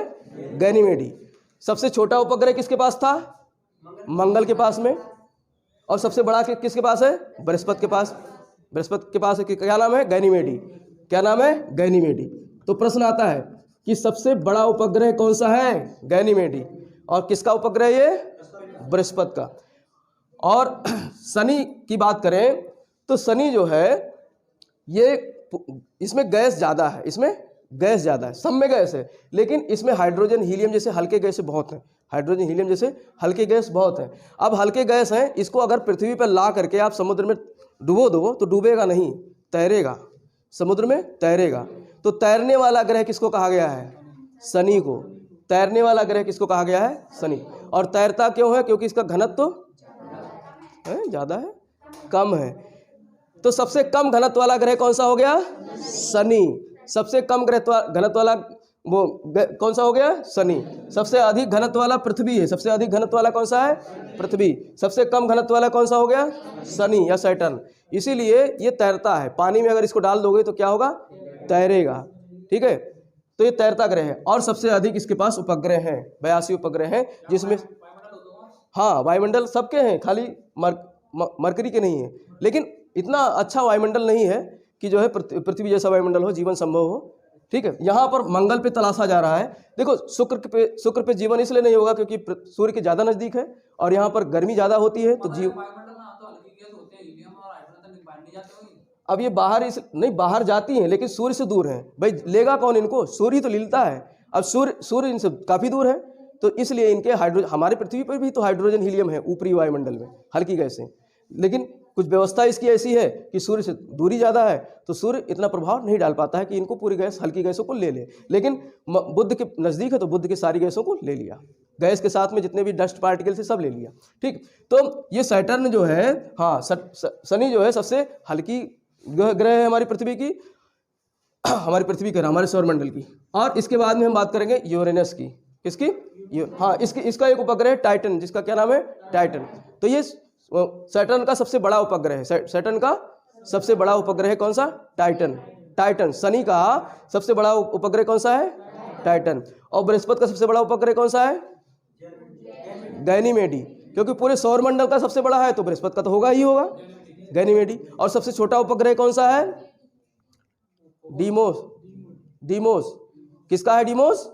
गैनीमेडी। सबसे छोटा उपग्रह किसके पास था? मंगल के पास में। और सबसे बड़ा किसके पास है? बृहस्पति के पास। बृहस्पति के पास है, क्या नाम है? गैनीमेडी। क्या नाम है? गैनीमेडी। तो प्रश्न आता है कि सबसे बड़ा उपग्रह कौन सा है? गैनीमेडी। और किसका उपग्रह ये? बृहस्पति का। और शनि की बात करें तो शनि जो है ये, इसमें गैस ज़्यादा है, इसमें गैस ज़्यादा है, सब में गैस है, लेकिन इसमें हाइड्रोजन हीलियम जैसे हल्के गैस बहुत हैं। हाइड्रोजन हीलियम जैसे हल्के गैस बहुत हैं। अब हल्के गैस हैं, इसको अगर पृथ्वी पर ला करके आप समुद्र में डुबो दो तो डूबेगा नहीं, तैरेगा, समुद्र में तैरेगा। तो तैरने वाला ग्रह किसको कहा गया है? शनि को। तैरने वाला ग्रह किसको कहा गया है? शनि। और तैरता क्यों है? क्योंकि इसका घनत्व तो ज़्यादा है, कम है। तो सबसे कम घनत्व वाला ग्रह कौन सा हो गया? शनि। सबसे कम घनत्व वाला वो कौन सा हो गया? शनि। सबसे अधिक घनत्व वाला पृथ्वी है। सबसे अधिक घनत्व वाला कौन सा है? पृथ्वी। सबसे कम घनत्व वाला कौन सा हो गया? शनि या सैटर्न। इसीलिए ये तैरता है, पानी में अगर इसको डाल दोगे तो क्या होगा? तैरेगा, ठीक है। तो ये तैरता ग्रह है। और सबसे अधिक इसके पास उपग्रह हैं, 82 उपग्रह हैं, जिसमें हाँ वायुमंडल सबके हैं, खाली मरकरी के नहीं है। लेकिन इतना अच्छा वायुमंडल नहीं है कि जो है पृथ्वी जैसा वायुमंडल हो, जीवन संभव हो, ठीक है। यहाँ पर मंगल पे तलाशा जा रहा है। देखो शुक्र पे जीवन इसलिए नहीं होगा क्योंकि सूर्य के ज़्यादा नज़दीक है और यहाँ पर गर्मी ज़्यादा होती है, तो अब ये बाहर नहीं बाहर जाती हैं, लेकिन सूर्य से दूर हैं। भाई लेगा कौन इनको? सूर्य तो लीलता है। अब सूर्य इनसे काफ़ी दूर है, तो इसलिए इनके हमारे पृथ्वी पर भी तो हाइड्रोजन हीलियम है ऊपरी वायुमंडल में, हल्की गैसें। लेकिन कुछ व्यवस्था इसकी ऐसी है कि सूर्य से दूरी ज़्यादा है, तो सूर्य इतना प्रभाव नहीं डाल पाता है कि इनको पूरी गैस, हल्की गैसों को ले ले। लेकिन बुध के नज़दीक है तो बुध की सारी गैसों को ले लिया, गैस के साथ में जितने भी डस्ट पार्टिकल से सब ले लिया, ठीक। तो ये सैटर्न जो है, हाँ शनि जो है सबसे हल्की ग्रह है हमारी पृथ्वी की, हमारी पृथ्वी का, हमारे सौरमंडल की। और इसके बाद में हम बात करेंगे यूरेनस की। किसकी? हाँ इसका एक उपग्रह है टाइटन, जिसका क्या नाम है? टाइटन। तो ये सैटर्न का सबसे बड़ा उपग्रह है। सैटर्न का सबसे बड़ा उपग्रह है कौन सा? टाइटन। टाइटन। शनि का सबसे बड़ा उपग्रह कौन सा है? टाइटन। और बृहस्पति का सबसे बड़ा उपग्रह कौन सा है? गैनीमेडी। क्योंकि पूरे सौरमंडल का सबसे बड़ा है तो बृहस्पति का तो होगा ही होगा, गैनीमेडी। और सबसे छोटा उपग्रह कौन सा है? डीमोस। डीमोस किसका है? डीमोस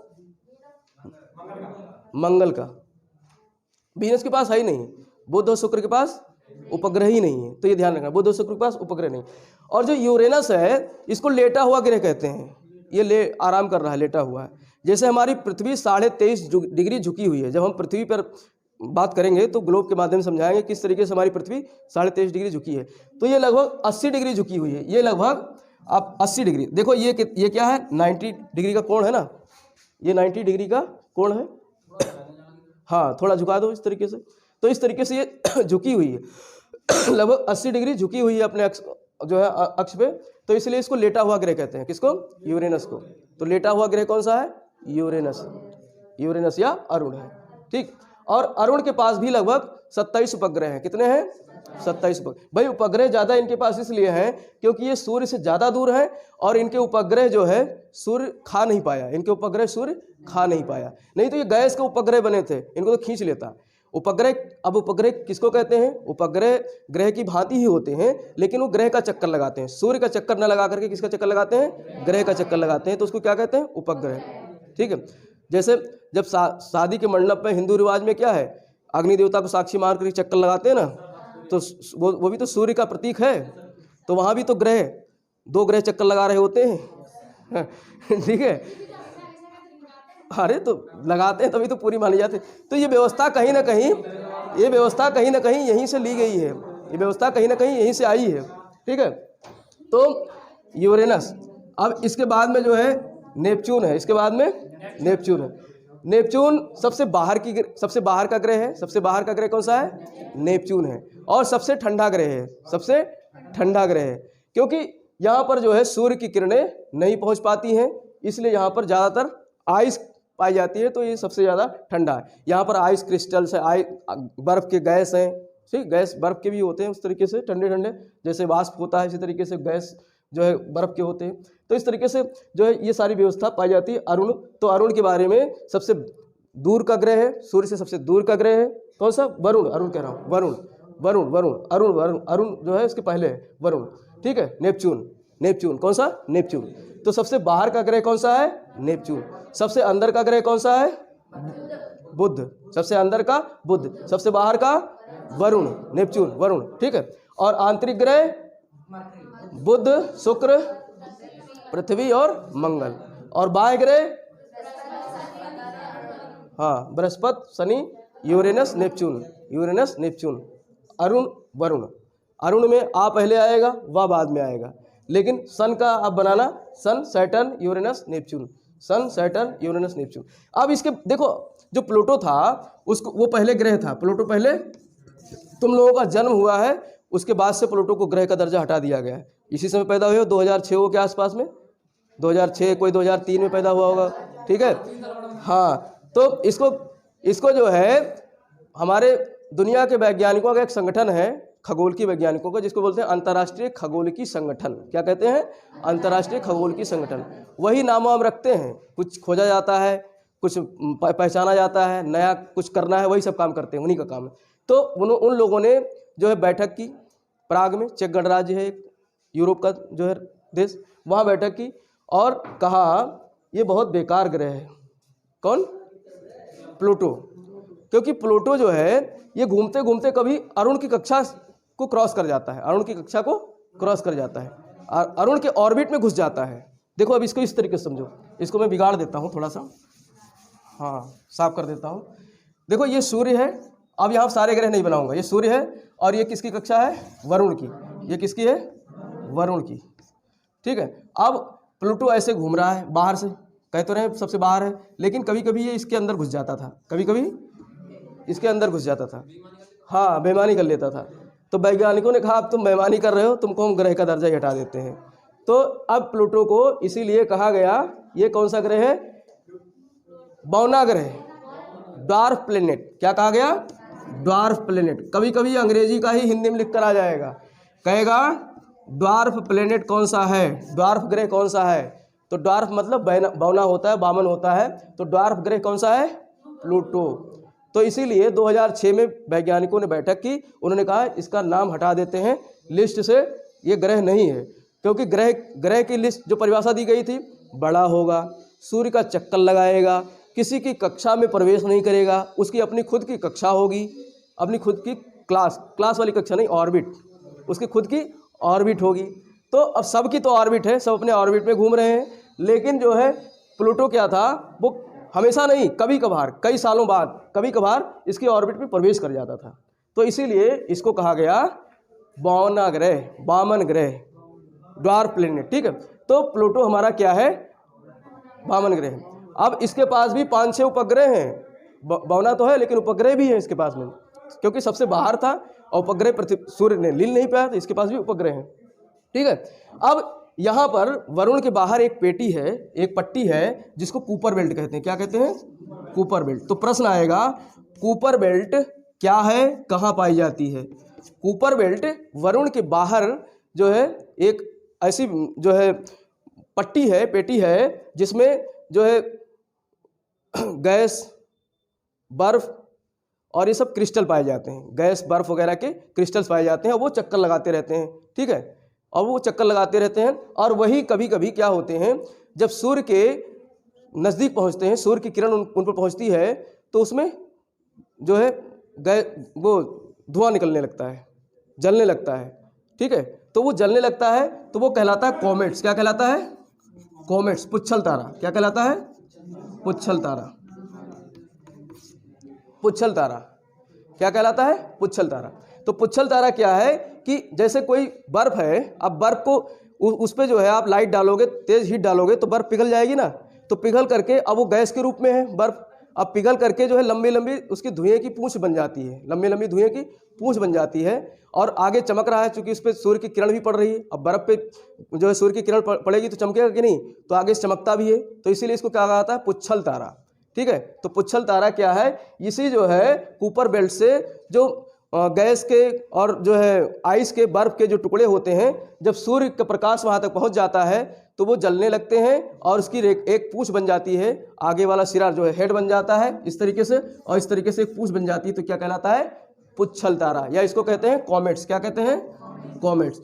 मंगल का। वीनस के पास है ही नहीं, बुध और शुक्र के पास उपग्रह ही नहीं है, तो ये ध्यान रखना, बुध और शुक्र के पास उपग्रह नहीं। और जो यूरेनस है इसको लेटा हुआ ग्रह कहते हैं। ये आराम कर रहा है, लेटा हुआ है। जैसे हमारी पृथ्वी 23.5 डिग्री झुकी हुई है। जब हम पृथ्वी पर बात करेंगे तो ग्लोब के माध्यम से समझाएंगे किस तरीके से हमारी पृथ्वी 23.5 डिग्री झुकी है। तो ये लगभग 80 डिग्री झुकी हुई है। ये लगभग आप 80 डिग्री देखो, ये क्या है? 90 डिग्री का कोण है ना, ये 90 डिग्री का कोण है। हाँ थोड़ा झुका दो इस तरीके से। तो इस तरीके से ये झुकी हुई है, लगभग 80 डिग्री झुकी हुई है अपने अक्ष जो है अक्ष पे। तो इसलिए इसको लेटा हुआ ग्रह कहते हैं। किसको? यूरेनस को। तो लेटा हुआ ग्रह कौन सा है? यूरेनस। यूरेनस या अरुण है, ठीक। और अरुण के पास भी लगभग 27 उपग्रह हैं। कितने हैं? 27 उपग्रह। भाई उपग्रह ज़्यादा इनके पास इसलिए हैं क्योंकि ये सूर्य से ज़्यादा दूर है और इनके उपग्रह जो है सूर्य खा नहीं पाया। इनके उपग्रह सूर्य खा नहीं पाया, नहीं तो ये गैस के उपग्रह बने थे, इनको तो खींच लेता। उपग्रह, अब उपग्रह किसको कहते हैं? उपग्रह ग्रह की भांति ही होते हैं, लेकिन वो ग्रह का चक्कर लगाते हैं। सूर्य का चक्कर न लगा करके किसका चक्कर लगाते हैं? ग्रह का चक्कर लगाते हैं, तो उसको क्या कहते हैं? उपग्रह। ठीक है। जैसे जब शादी के मंडप में हिंदू रिवाज में क्या है, अग्नि देवता को साक्षी मान करके चक्कर लगाते हैं ना, तो वो भी तो सूर्य का प्रतीक है। तो वहाँ भी तो ग्रह, 2 ग्रह चक्कर लगा रहे होते हैं। ठीक है। अरे तो लगाते हैं तभी तो पूरी मानी जाती है। तो ये व्यवस्था कहीं ना कहीं, यहीं से ली गई है, ये व्यवस्था कहीं ना कहीं यहीं से आई है। ठीक है। तो यूरेनस, अब इसके बाद में जो है नेपच्यून है, इसके बाद में नेपच्यून है। नेपच्यून सबसे बाहर का ग्रह है। सबसे बाहर का ग्रह कौन सा है? नेपच्यून है। और सबसे ठंडा ग्रह है, सबसे ठंडा ग्रह है, क्योंकि यहाँ पर जो है सूर्य की किरणें नहीं पहुँच पाती हैं, इसलिए यहाँ पर ज़्यादातर आइस पाई जाती है, तो ये सबसे ज़्यादा ठंडा है। यहाँ पर आइस क्रिस्टल्स है, बर्फ़ के गैस हैं। ठीक, गैस बर्फ़ के भी होते हैं उस तरीके से, ठंडे ठंडे, जैसे वाष्प होता है इसी तरीके से गैस जो है बर्फ़ के होते हैं। तो इस तरीके से जो है ये सारी व्यवस्था पाई जाती है। अरुण, तो अरुण के बारे में सबसे दूर का ग्रह है, सूर्य से सबसे दूर का ग्रह है कौन सा? वरुण, अरुण कह रहा हूँ, वरुण, वरुण, वरुण, अरुण, वरुण, अरुण जो है इसके पहले है वरुण। ठीक है। नेपच्यून कौन सा? नेपच्यून। तो सबसे बाहर का ग्रह कौन सा है? नेपच्यून। सबसे अंदर का ग्रह कौन सा है? बुध। सबसे अंदर का बुध, सबसे बाहर का वरुण, नेपच्यून, वरुण। ठीक है। और आंतरिक ग्रह बुध, शुक्र, पृथ्वी और मंगल। और बाह्य ग्रह, हाँ, Brihaspati, Shani, Uranus, Neptune, Uranus, Neptune, Arun, Varun. Arun में आ पहले आएगा, व बाद में आएगा, लेकिन सन का आप बनाना, सन, सैटर्न, यूरेनस, नेपच्यून, सन, सैटर्न, यूरेनस, नेपच्यून। अब इसके देखो, जो प्लूटो था उसको, वो पहले ग्रह था। प्लूटो पहले, तुम लोगों का जन्म हुआ है उसके बाद से प्लूटो को ग्रह का दर्जा हटा दिया गया है। इसी समय पैदा हुए हो, 2006 के आसपास में, 2006, कोई 2003 में पैदा हुआ होगा। ठीक है। हाँ, तो इसको जो है हमारे दुनिया के वैज्ञानिकों का एक संगठन है, खगोल की वैज्ञानिकों का, जिसको बोलते हैं अंतर्राष्ट्रीय खगोलिकी संगठन। क्या कहते हैं? अंतर्राष्ट्रीय खगोलिकी संगठन। वही नाम वाम रखते हैं, कुछ खोजा जाता है, कुछ पहचाना जाता है, नया कुछ करना है, वही सब काम करते हैं, उन्हीं का काम है। तो उन लोगों ने जो है बैठक की प्राग में, चेक गणराज्य है एक, यूरोप का जो है देश, वहाँ बैठक की और कहा ये बहुत बेकार ग्रह है। कौन? प्लूटो। क्योंकि प्लूटो जो है ये घूमते घूमते कभी अरुण की कक्षा को क्रॉस कर जाता है, अरुण की कक्षा को क्रॉस कर जाता है, अरुण के ऑर्बिट में घुस जाता है। देखो अब इसको इस तरीके से समझो, इसको मैं बिगाड़ देता हूँ थोड़ा सा, हाँ साफ कर देता हूँ। देखो ये सूर्य है, अब यहाँ सारे ग्रह नहीं बनाऊंगा, ये सूर्य है और ये किसकी कक्षा है? वरुण की। ये किसकी है? वरुण की। ठीक है। अब प्लूटो ऐसे घूम रहा है बाहर से, कह तो रहे सबसे बाहर है, लेकिन कभी कभी ये इसके अंदर घुस जाता था, कभी कभी इसके अंदर घुस जाता था, हाँ बेईमानी कर लेता था। तो वैज्ञानिकों ने कहा अब तुम बेईमानी कर रहे हो, तुमको हम ग्रह का दर्जा ही हटा देते हैं। तो अब प्लूटो को इसीलिए कहा गया, ये कौन सा ग्रह है? बौना ग्रह, ड्वार्फ प्लेनेट। क्या कहा गया? Dwarf planet. कभी कभी अंग्रेजी का ही हिंदी में लिख कर आ जाएगा, कहेगा ड्वार्फ प्लेनेट कौन सा है, ड्वार्फ ग्रह कौन सा है। तो ड्वार्फ मतलब बौना होता है, बामन होता है, तो ड्वार्फ ग्रह कौन सा है? प्लूटो। तो इसीलिए 2006 में वैज्ञानिकों ने बैठक की, उन्होंने कहा इसका नाम हटा देते हैं लिस्ट से, ये ग्रह नहीं है। क्योंकि ग्रह की लिस्ट जो परिभाषा दी गई थी, बड़ा होगा, सूर्य का चक्कर लगाएगा, किसी की कक्षा में प्रवेश नहीं करेगा, उसकी अपनी खुद की कक्षा होगी, अपनी खुद की क्लास वाली कक्षा नहीं, ऑर्बिट, उसकी खुद की ऑर्बिट होगी। तो अब सबकी तो ऑर्बिट है, सब अपने ऑर्बिट में घूम रहे हैं, लेकिन जो है प्लूटो क्या था, वो हमेशा नहीं, कभी कभार, कई सालों बाद कभी कभार इसकी ऑर्बिट में प्रवेश कर जाता था। तो इसीलिए इसको कहा गया बौना ग्रह, बामन ग्रह, ड्वार्फ प्लेनेट। ठीक है। तो प्लूटो हमारा क्या है? बामन ग्रह। अब इसके पास भी 5-6 उपग्रह हैं, बौना तो है लेकिन उपग्रह भी है इसके पास में, क्योंकि सबसे बाहर था और उपग्रह पृथ्वी सूर्य ने लील नहीं पाया, तो इसके पास भी उपग्रह हैं। ठीक है। अब यहाँ पर वरुण के बाहर एक पेटी है, एक पट्टी है, जिसको कूपर बेल्ट कहते हैं। क्या कहते हैं? Cooper belt. तो प्रश्न आएगा, कूपर बेल्ट क्या है, कहाँ पाई जाती है? कूपर बेल्ट वरुण के बाहर जो है एक ऐसी जो है पट्टी है, पेटी है, जिसमें जो है गैस, बर्फ और ये सब क्रिस्टल पाए जाते हैं, गैस बर्फ वगैरह के क्रिस्टल्स पाए जाते हैं और वो चक्कर लगाते रहते हैं, ठीक है। और वो चक्कर लगाते रहते हैं और वही कभी कभी क्या होते हैं, जब सूर्य के नज़दीक पहुंचते हैं, सूर्य की किरण उन पर पहुंचती है तो उसमें जो है वो धुआं निकलने लगता है, जलने लगता है, ठीक है। तो वो जलने लगता है तो वो कहलाता है कॉमेट्स। क्या कहलाता है? कॉमेट्स, पुच्छल तारा। क्या कहलाता है? पुच्छल तारा। पुच्छल तारा क्या कहलाता है? पुच्छल तारा। तो पुच्छल तारा क्या है कि जैसे कोई बर्फ है, अब बर्फ को उस पे जो है आप लाइट डालोगे, तेज हीट डालोगे तो बर्फ पिघल जाएगी ना, तो पिघल करके अब वो गैस के रूप में है बर्फ, अब पिघल करके जो है लंबी लंबी उसकी धुएं की पूंछ बन जाती है, लंबी लंबी धुएं की पूंछ बन जाती है और आगे चमक रहा है, क्योंकि उस पर सूर्य की किरण भी पड़ रही है। अब बर्फ पे जो है सूर्य की किरण पड़ेगी तो चमकेगा कि नहीं, तो आगे से चमकता भी है, तो इसीलिए इसको क्या कहा जाता है? पुच्छल तारा, ठीक है। तो पुच्छल तारा क्या है? इसी जो है कुपर बेल्ट से जो गैस के और जो है आइस के बर्फ के जो टुकड़े होते हैं, जब सूर्य का प्रकाश वहाँ तक पहुँच जाता है तो वो जलने लगते हैं और उसकी एक पूंछ बन जाती है, आगे वाला सिरा जो है हेड बन जाता है इस तरीके से, और इस तरीके से एक पूंछ बन जाती है, तो क्या कहलाता है? पुच्छल तारा, या इसको कहते हैं कॉमेट्स। क्या कहते हैं? कॉमेट्स।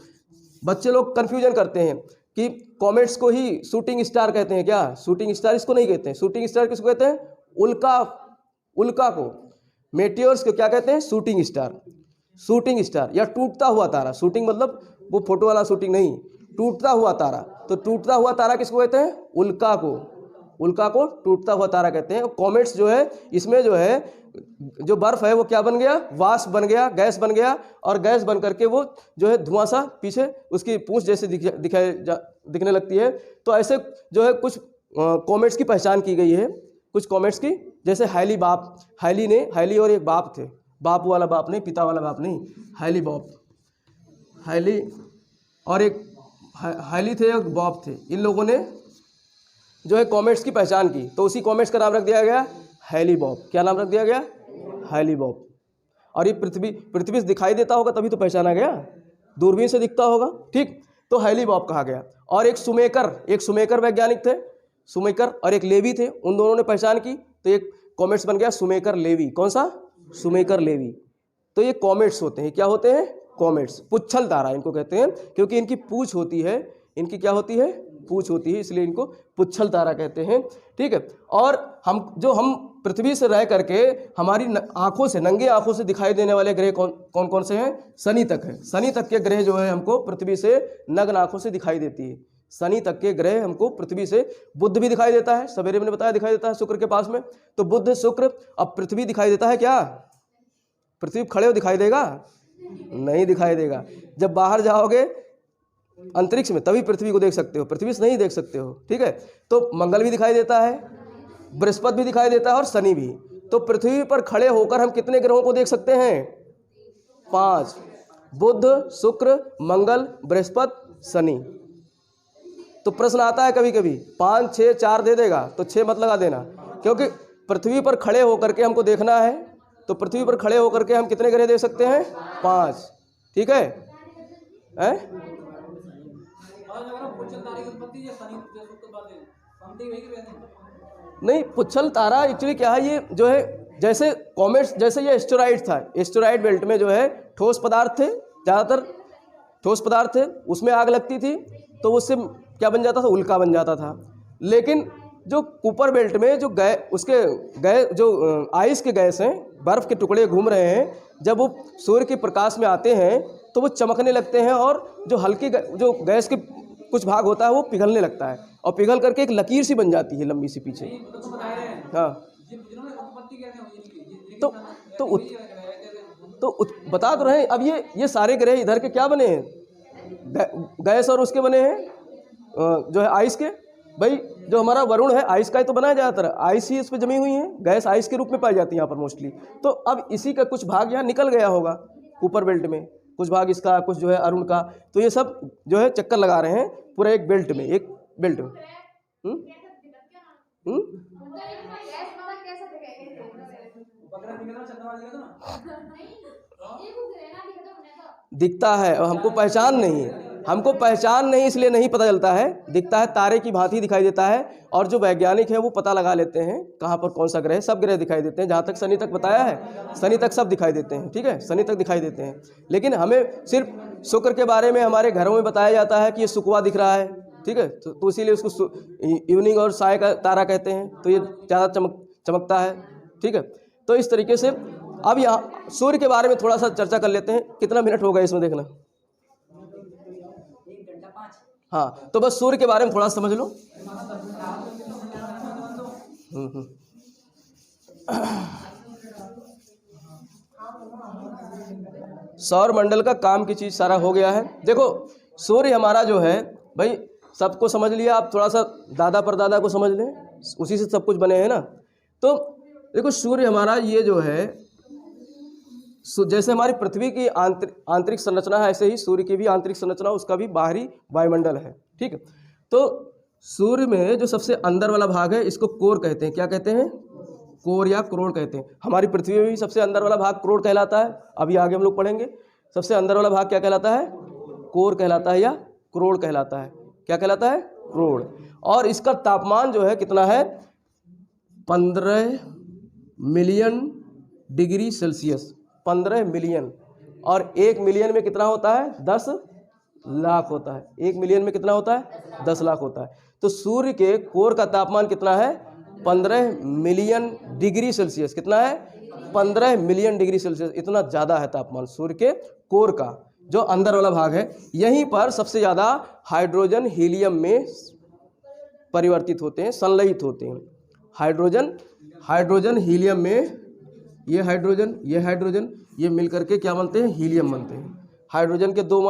बच्चे लोग कन्फ्यूजन करते हैं कि कॉमेट्स को ही शूटिंग स्टार कहते हैं क्या? शूटिंग स्टार इसको नहीं कहते हैं। शूटिंग स्टार किसको कहते हैं? उल्का को। मेटियोर्स को क्या कहते हैं? Shooting star. शूटिंग स्टार या टूटता हुआ तारा। शूटिंग मतलब वो फोटो वाला शूटिंग नहीं, टूटता हुआ तारा। तो टूटता हुआ तारा किसको कहते हैं? उल्का को। उल्का को टूटता हुआ तारा कहते हैं। कॉमेट्स जो है, इसमें जो है जो बर्फ है वो क्या बन गया? वाष्प बन गया, गैस बन गया, और गैस बन करके वो जो है धुआं सा पीछे उसकी पूंछ जैसे दिखने लगती है। तो ऐसे जो है कुछ कॉमेट्स की पहचान की गई है, कुछ कॉमेट्स की, जैसे हाइली और एक बाप थे, बाप वाला बाप नहीं, पिता वाला बाप नहीं, हाइली और एक हाइली थे, एक बॉब थे। इन लोगों ने जो है कॉमेट्स की पहचान की, तो उसी कॉमेट्स का नाम रख दिया गया हाइली बॉब। क्या नाम रख दिया गया? Highly Bob. और ये पृथ्वी से दिखाई देता होगा तभी तो पहचाना गया, दूरबीन से दिखता होगा, ठीक। तो हाइली बॉब कहा गया। और एक सुमेकर वैज्ञानिक थे, सुमेकर, और एक लेवी थे, उन दोनों ने पहचान की, तो एक कॉमेट्स बन गया सुमेकर लेवी। कौन सा? सुमेकर लेवी। तो ये कॉमेट्स होते हैं। क्या होते हैं? कॉमेट्स। पुच्छल तारा इनको कहते हैं, क्योंकि इनकी पूंछ होती है, इनकी क्या होती है? पूंछ होती है, इसलिए इनको पुच्छल तारा कहते हैं, ठीक है। और हम पृथ्वी से रह करके हमारी आंखों से, नंगे आंखों से दिखाई देने वाले ग्रह कौन कौन से हैं? शनि तक है। शनि तक के ग्रह जो है हमको पृथ्वी से नग्न आंखों से दिखाई देती है। शनि तक के ग्रह हमको पृथ्वी से, बुध भी दिखाई देता है, सवेरे मैंने बताया दिखाई देता है शुक्र के पास में, तो बुध शुक्र। अब पृथ्वी दिखाई देता है क्या? पृथ्वी खड़े हो दिखाई देगा? नहीं दिखाई देगा। जब बाहर जाओगे अंतरिक्ष में तभी पृथ्वी को देख सकते हो, पृथ्वी से नहीं देख सकते हो, ठीक है। तो मंगल भी दिखाई देता है, बृहस्पति भी दिखाई देता है और शनि भी। तो पृथ्वी पर खड़े होकर हम कितने ग्रहों को देख सकते हैं? 5, बुध, शुक्र, मंगल, बृहस्पति, शनि। तो प्रश्न आता है कभी कभी 5, 6, 4 दे देगा तो 6 मत लगा देना, क्योंकि पृथ्वी पर खड़े होकर के हमको देखना है। तो पृथ्वी पर खड़े होकर के हम कितने ग्रह देख सकते हैं? 5, ठीक है। नहीं, पुच्छल तारा एक्चुअली क्या है, ये जो है जैसे कॉमेट्स, जैसे ये एस्टेरॉइड था, एस्टेरॉइड बेल्ट में जो है ठोस पदार्थ थे, ज़्यादातर ठोस पदार्थ थे, उसमें आग लगती थी तो उससे क्या बन जाता था? उल्का बन जाता था। लेकिन जो कुपर बेल्ट में जो जो आइस के गैस हैं, बर्फ़ के टुकड़े घूम रहे हैं, जब वो सूर्य के प्रकाश में आते हैं तो वो चमकने लगते हैं, और जो हल्की जो गैस के कुछ भाग होता है वो पिघलने लगता है, और पिघल करके एक लकीर सी बन जाती है लंबी सी पीछे। हाँ, तो बता तो रहे हैं। अब ये सारे ग्रह इधर के क्या बने हैं? गैस और उसके बने हैं जो है आइस के। भाई जो हमारा वरुण है आइस का ही तो बना है, ज़्यादातर आइस ही इस पर जमी हुई है, गैस आइस के रूप में पाई जाती है यहाँ पर मोस्टली। तो अब इसी का कुछ भाग यहाँ निकल गया होगा कुपर बेल्ट में, कुछ भाग इसका, कुछ जो है अरुण का। तो ये सब जो है चक्कर लगा रहे हैं पूरा एक बेल्ट में। दिखता है और हमको पहचान नहीं है। हमको पहचान नहीं इसलिए नहीं पता चलता है, दिखता है तारे की भांति दिखाई देता है, और जो वैज्ञानिक है वो पता लगा लेते हैं कहाँ पर कौन सा ग्रह, सब ग्रह दिखाई देते हैं, जहाँ तक शनि तक बताया है शनि तक सब दिखाई देते हैं, ठीक है, शनि तक दिखाई देते हैं। लेकिन हमें सिर्फ शुक्र के बारे में हमारे घरों में बताया जाता है कि ये शुक्वा दिख रहा है, ठीक है, तो इसीलिए उसको इवनिंग और साय का तारा कहते हैं, तो ये ज़्यादा चमकता है, ठीक है। तो इस तरीके से अब यहाँ सूर्य के बारे में थोड़ा सा चर्चा कर लेते हैं। कितना मिनट हो गया इसमें देखना, हाँ, तो बस सूर्य के बारे में थोड़ा समझ लो। सौर मंडल का काम की चीज सारा हो गया है। देखो सूर्य हमारा जो है भाई, सबको समझ लिया, आप थोड़ा सा दादा परदादा को समझ लें, उसी से सब कुछ बने हैं ना। तो देखो सूर्य हमारा ये जो है, जैसे हमारी पृथ्वी की आंतरिक संरचना है, ऐसे ही सूर्य की भी आंतरिक संरचना, उसका भी बाहरी वायुमंडल है, ठीक है। तो सूर्य में जो सबसे अंदर वाला भाग है इसको कोर कहते हैं। क्या कहते हैं? कोर या क्रोड़ कहते हैं। हमारी पृथ्वी में भी सबसे अंदर वाला भाग क्रोड़ कहलाता है, अभी आगे हम लोग पढ़ेंगे। सबसे अंदर वाला भाग क्या कहलाता है? कोर कहलाता है या क्रोड़ कहलाता है। क्या कहलाता है? क्रोड़। और इसका तापमान जो है कितना है? 15 मिलियन डिग्री सेल्सियस। 15 मिलियन, और 1 मिलियन में कितना होता है? 10 लाख होता है। 1 मिलियन में कितना होता है? 10 लाख होता है। तो सूर्य के कोर का तापमान कितना है? 15 मिलियन डिग्री सेल्सियस। कितना है? 15 मिलियन डिग्री सेल्सियस। इतना ज़्यादा है तापमान सूर्य के कोर का, जो अंदर वाला भाग है। यहीं पर सबसे ज़्यादा हाइड्रोजन हीलियम में परिवर्तित होते हैं, संलयित होते हैं। हाइड्रोजन हीलियम में, ये हाइड्रोजन ये मिलकर के क्या बनते हैं? हीलियम बनते हैं। हाइड्रोजन के 2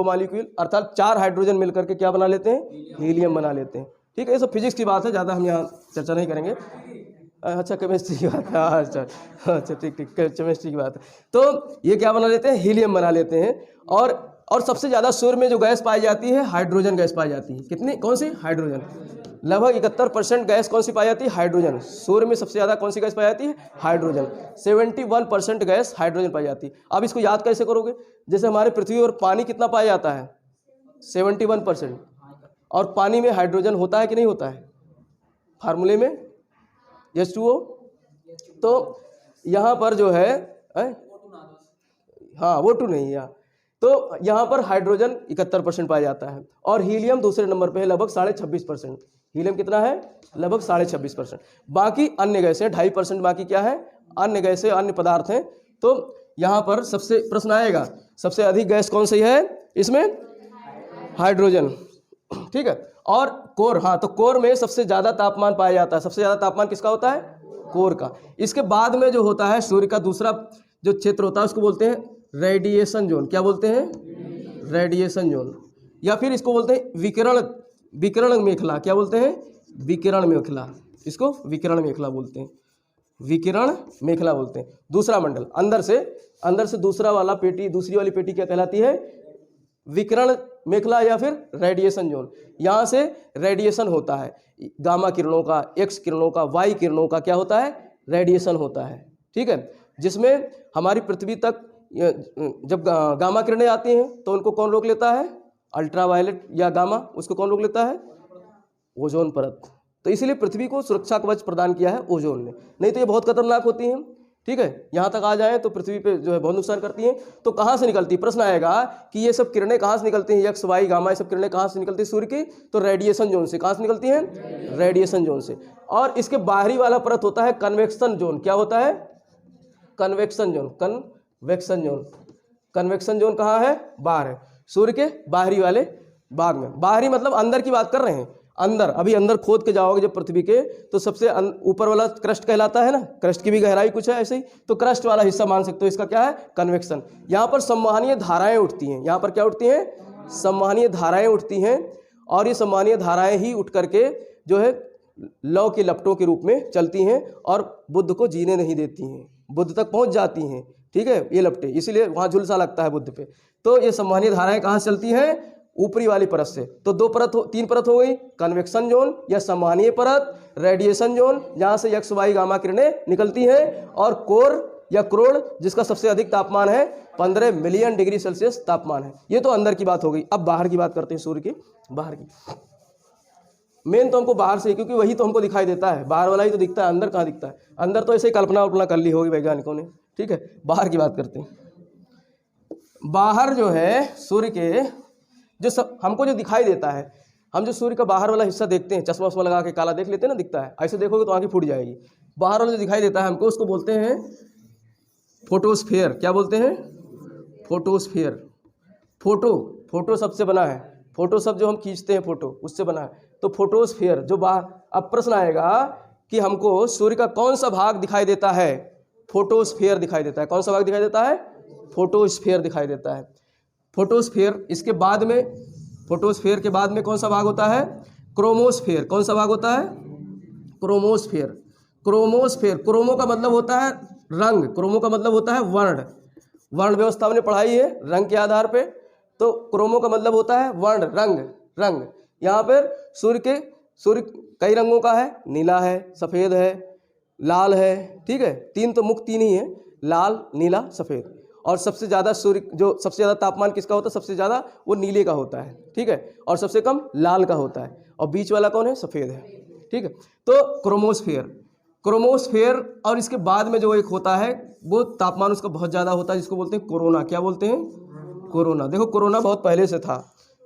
मॉलिक्यूल अर्थात 4 हाइड्रोजन मिलकर के क्या बना लेते हैं? हीलियम बना लेते हैं, ठीक है। ये सब फिजिक्स की बात है, ज़्यादा हम यहाँ चर्चा नहीं करेंगे। अच्छा, केमिस्ट्री की बात है, अच्छा ठीक, केमिस्ट्री की बात है। तो ये क्या बना लेते हैं? हीलियम बना लेते हैं। और सबसे ज़्यादा सूर्य में जो गैस पाई जाती है, हाइड्रोजन गैस पाई जाती है। कितनी? कौन सी? हाइड्रोजन। लगभग 71% गैस कौन सी पाई जाती है? हाइड्रोजन। सूर्य में सबसे ज़्यादा कौन सी गैस पाई जाती है? हाइड्रोजन। 71% गैस हाइड्रोजन पाई जाती है। अब इसको याद कैसे करोगे? जैसे हमारे पृथ्वी और पानी कितना पाया जाता है? 71%। और पानी में हाइड्रोजन होता है कि नहीं होता है? फार्मूले में H2O। तो यहाँ पर जो है हाँ, O2 नहीं है। तो यहाँ पर हाइड्रोजन 71% पाया जाता है, और हीलियम दूसरे नंबर पे है, लगभग 26.5%। हीलियम कितना है? लगभग 26.5%। बाकी अन्य गैसें 2.5%। बाकी क्या है? अन्य गैसें, अन्य पदार्थ हैं। तो यहाँ पर सबसे प्रश्न आएगा, सबसे अधिक गैस कौन सी है इसमें? हाइड्रोजन, ठीक है। और कोर, हाँ, तो कोर में सबसे ज़्यादा तापमान पाया जाता है। सबसे ज़्यादा तापमान किसका होता है? कोर का। इसके बाद में जो होता है सूर्य का दूसरा जो क्षेत्र होता है उसको बोलते हैं रेडिएशन जोन। क्या बोलते हैं? रेडिएशन जोन, या फिर इसको बोलते हैं विकिरण मेखला। क्या बोलते हैं? विकिरण मेखला। इसको विकिरण मेखला बोलते हैं, विकिरण मेखला बोलते हैं। दूसरा मंडल, अंदर से दूसरी वाली पेटी क्या कहलाती है? विकिरण मेखला या फिर रेडिएशन जोन। यहाँ से रेडिएशन होता है, गामा किरणों का, एक्स किरणों का, वाई किरणों का क्या होता है? रेडिएशन होता है, ठीक है। जिसमें हमारी पृथ्वी तक जब गामा किरणें आती हैं तो उनको कौन रोक लेता है? अल्ट्रावायलेट या गामा, उसको कौन रोक लेता है? ओजोन परत। तो इसीलिए पृथ्वी को सुरक्षा कवच प्रदान किया है ओजोन ने, नहीं तो ये बहुत खतरनाक होती हैं, ठीक है। यहाँ तक आ जाए तो पृथ्वी पे जो है बहुत नुकसान करती हैं। तो कहाँ से निकलती? प्रश्न आएगा कि ये सब किरणें कहाँ से निकलती हैं? एक्स, वाई, गामा, ये सब किरणें कहाँ से निकलती हैं सूर्य की? तो रेडिएशन जोन से। कहाँ से निकलती हैं? रेडिएशन जोन से। और इसके बाहरी वाला परत होता है कन्वेक्शन जोन। क्या होता है? Convection zone. कन्वेक्शन जोन कहाँ है? बाहर है, सूर्य के बाहरी वाले भाग में। बाहरी मतलब अंदर की बात कर रहे हैं। अभी अंदर खोद के जाओगे जब पृथ्वी के, तो सबसे ऊपर वाला क्रस्ट कहलाता है ना, क्रस्ट की भी गहराई कुछ है ऐसे ही, तो क्रस्ट वाला हिस्सा मान सकते हो। इसका क्या है? कन्वेक्शन। यहाँ पर संवहनीय धाराएं उठती हैं। यहाँ पर क्या उठती हैं? संवहनीय धाराएं उठती हैं। और ये संवहनीय धाराएं ही उठ करके जो है लौ के लपटों के रूप में चलती हैं और बुध को जीने नहीं देती हैं, बुध तक पहुँच जाती हैं, ठीक है, ये लपटें। इसीलिए वहाँ झुलसा लगता है बुध पे। तो ये संवहनीय धाराएं कहाँ से चलती हैं? ऊपरी वाली परत से। तो 3 परत हो गई, कन्वेक्शन जोन या संवहनीय परत, रेडिएशन जोन जहाँ से एक्स, वाई, गामा किरणें निकलती हैं, और कोर या करोड़, जिसका सबसे अधिक तापमान है 15 मिलियन डिग्री सेल्सियस तापमान है। ये तो अंदर की बात हो गई। अब बाहर की बात करते हैं, सूर्य के बाहर की। मेन तो हमको बाहर से, क्योंकि वही तो हमको दिखाई देता है, बाहर वाला ही तो दिखता है, अंदर कहाँ दिखता है। अंदर तो ऐसे ही कल्पना उल्पना कर ली होगी वैज्ञानिकों ने, ठीक है। बाहर की बात करते हैं। बाहर जो है सूर्य के जो सब हमको जो दिखाई देता है, हम जो सूर्य का बाहर वाला हिस्सा देखते हैं, चश्मा वश्मा लगा के काला देख लेते हैं ना, दिखता है, ऐसे देखोगे तो आंखें फूट जाएगी। बाहर वाला जो दिखाई देता है हमको, उसको बोलते हैं फोटोस्फीयर। क्या बोलते हैं? फोटोस्फीयर। फोटो शब्द से बना है, फोटो शब्द जो हम खींचते हैं फोटो, उससे बना है। तो फोटोस्फीयर जो बाहर, अब प्रश्न आएगा कि हमको सूर्य का कौन सा भाग दिखाई देता है? फोटोस्फीयर दिखाई देता है। कौन सा भाग दिखाई देता है? फोटोस्फीयर दिखाई देता है। फोटोस्फीयर, इसके बाद में, फोटोस्फीयर के बाद में कौन सा भाग होता है? क्रोमोस्फीयर। कौन सा भाग होता है? क्रोमोस्फीयर। क्रोमोस्फीयर, क्रोमो का मतलब होता है रंग, क्रोमो का मतलब होता है वर्ण। वर्ण व्यवस्था हमने पढ़ाई है रंग के आधार पे। तो क्रोमो का मतलब होता है वर्ण, रंग। यहाँ पर सूर्य कई रंगों का है, नीला है, सफ़ेद है, लाल है, ठीक है। तीन तो मुख्य तीन ही है, लाल, नीला, सफ़ेद। और सबसे ज़्यादा सूर्य जो सबसे ज़्यादा तापमान किसका होता है? सबसे ज़्यादा वो नीले का होता है, ठीक है। और सबसे कम लाल का होता है। और बीच वाला कौन है? सफ़ेद है, ठीक है। तो क्रोमोस्फीयर और इसके बाद में जो एक होता है वो तापमान उसका बहुत ज़्यादा होता है, जिसको बोलते हैं कोरोना। क्या बोलते हैं? कोरोना। देखो कोरोना बहुत पहले से था,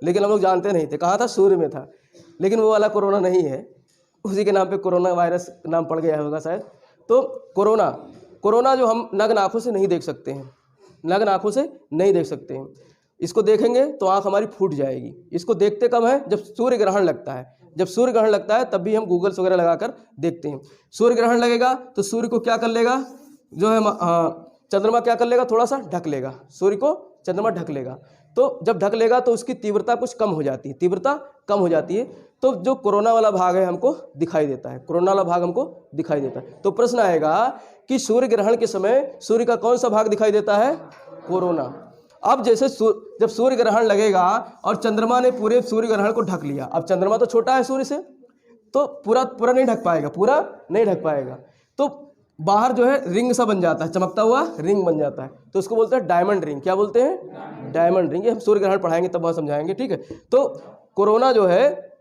लेकिन हम लोग जानते नहीं थे। कहाँ था? सूर्य में था। लेकिन वो वाला कोरोना नहीं है, उसी के नाम पे कोरोना वायरस नाम पड़ गया होगा शायद। तो कोरोना जो हम नग्न आँखों से नहीं देख सकते हैं, नग्न आँखों से नहीं देख सकते हैं। इसको देखेंगे तो आँख हमारी फूट जाएगी। इसको देखते कब है? जब सूर्य ग्रहण लगता है। जब सूर्य ग्रहण लगता है तब भी हम गूगल्स वगैरह लगाकर देखते हैं। सूर्य ग्रहण लगेगा तो सूर्य को क्या कर लेगा, जो है चंद्रमा क्या कर लेगा? थोड़ा सा ढक लेगा, सूर्य को चंद्रमा ढक लेगा। तो जब ढक लेगा तो उसकी तीव्रता कुछ कम हो जाती है, तीव्रता कम हो जाती है। तो जो कोरोना वाला भाग है हमको दिखाई देता है, कोरोना वाला भाग हमको दिखाई देता है। तो प्रश्न आएगा कि सूर्य ग्रहण के समय सूर्य का कौन सा भाग दिखाई देता है? कोरोना। अब जैसे जब सूर्य ग्रहण लगेगा और चंद्रमा ने पूरे सूर्य ग्रहण को ढक लिया, अब चंद्रमा तो छोटा है सूर्य से, तो पूरा नहीं ढक पाएगा, पूरा नहीं ढक पाएगा। तो बाहर जो है रिंग सा बन जाता है, चमकता हुआ रिंग बन जाता है। तो उसको बोलते हैं डायमंड रिंग। क्या बोलते हैं? Diamond ring. ये हम सूर्य ग्रहण पढ़ाएंगे तब वहाँ समझाएंगे, ठीक है। तो कोरोना जो है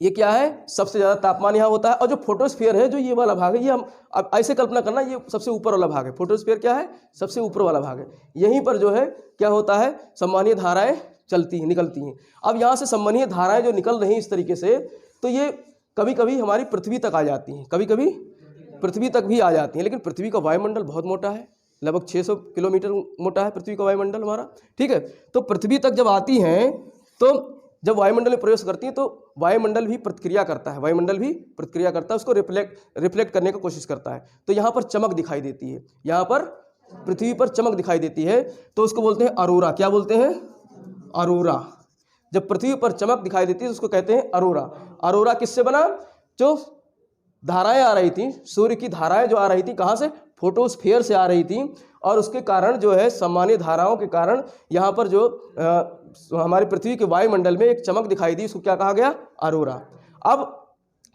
ये क्या है? सबसे ज़्यादा तापमान यहाँ होता है। और जो फोटोस्फीयर है, जो ये वाला भाग है, ये हम अब ऐसे कल्पना करना, ये सबसे ऊपर वाला भाग है। फोटोस्फीयर क्या है? सबसे ऊपर वाला भाग है। यहीं पर जो है क्या होता है? सम्मानीय धाराएं चलती हैं, निकलती हैं। अब यहाँ से सम्मानीय धाराएं जो निकल रही हैं इस तरीके से, तो ये कभी कभी हमारी पृथ्वी तक आ जाती हैं, कभी कभी पृथ्वी तक भी आ जाती हैं। लेकिन पृथ्वी का वायुमंडल बहुत मोटा है, लगभग 600 किलोमीटर मोटा है पृथ्वी का वायुमंडल हमारा, ठीक है। तो पृथ्वी तक जब आती हैं, तो जब वायुमंडल में प्रवेश करती हैं तो वायुमंडल भी प्रतिक्रिया करता है, वायुमंडल भी प्रतिक्रिया करता है, उसको रिफ्लेक्ट करने की कोशिश करता है। तो यहाँ पर चमक दिखाई देती है, यहाँ पर पृथ्वी पर चमक दिखाई देती है, तो उसको बोलते हैं अरोरा। क्या बोलते हैं? अरोरा। जब पृथ्वी पर चमक दिखाई देती है उसको कहते हैं अरोरा। अरोरा किससे बना? जो धाराएं आ रही थी, सूर्य की धाराएं जो आ रही थी, कहाँ से? फोटोस्फीयर से आ रही थी। और उसके कारण जो है सामान्य धाराओं के कारण यहाँ पर जो हमारी पृथ्वी के वायुमंडल में एक चमक दिखाई दी, उसको क्या कहा गया? अरोरा। अब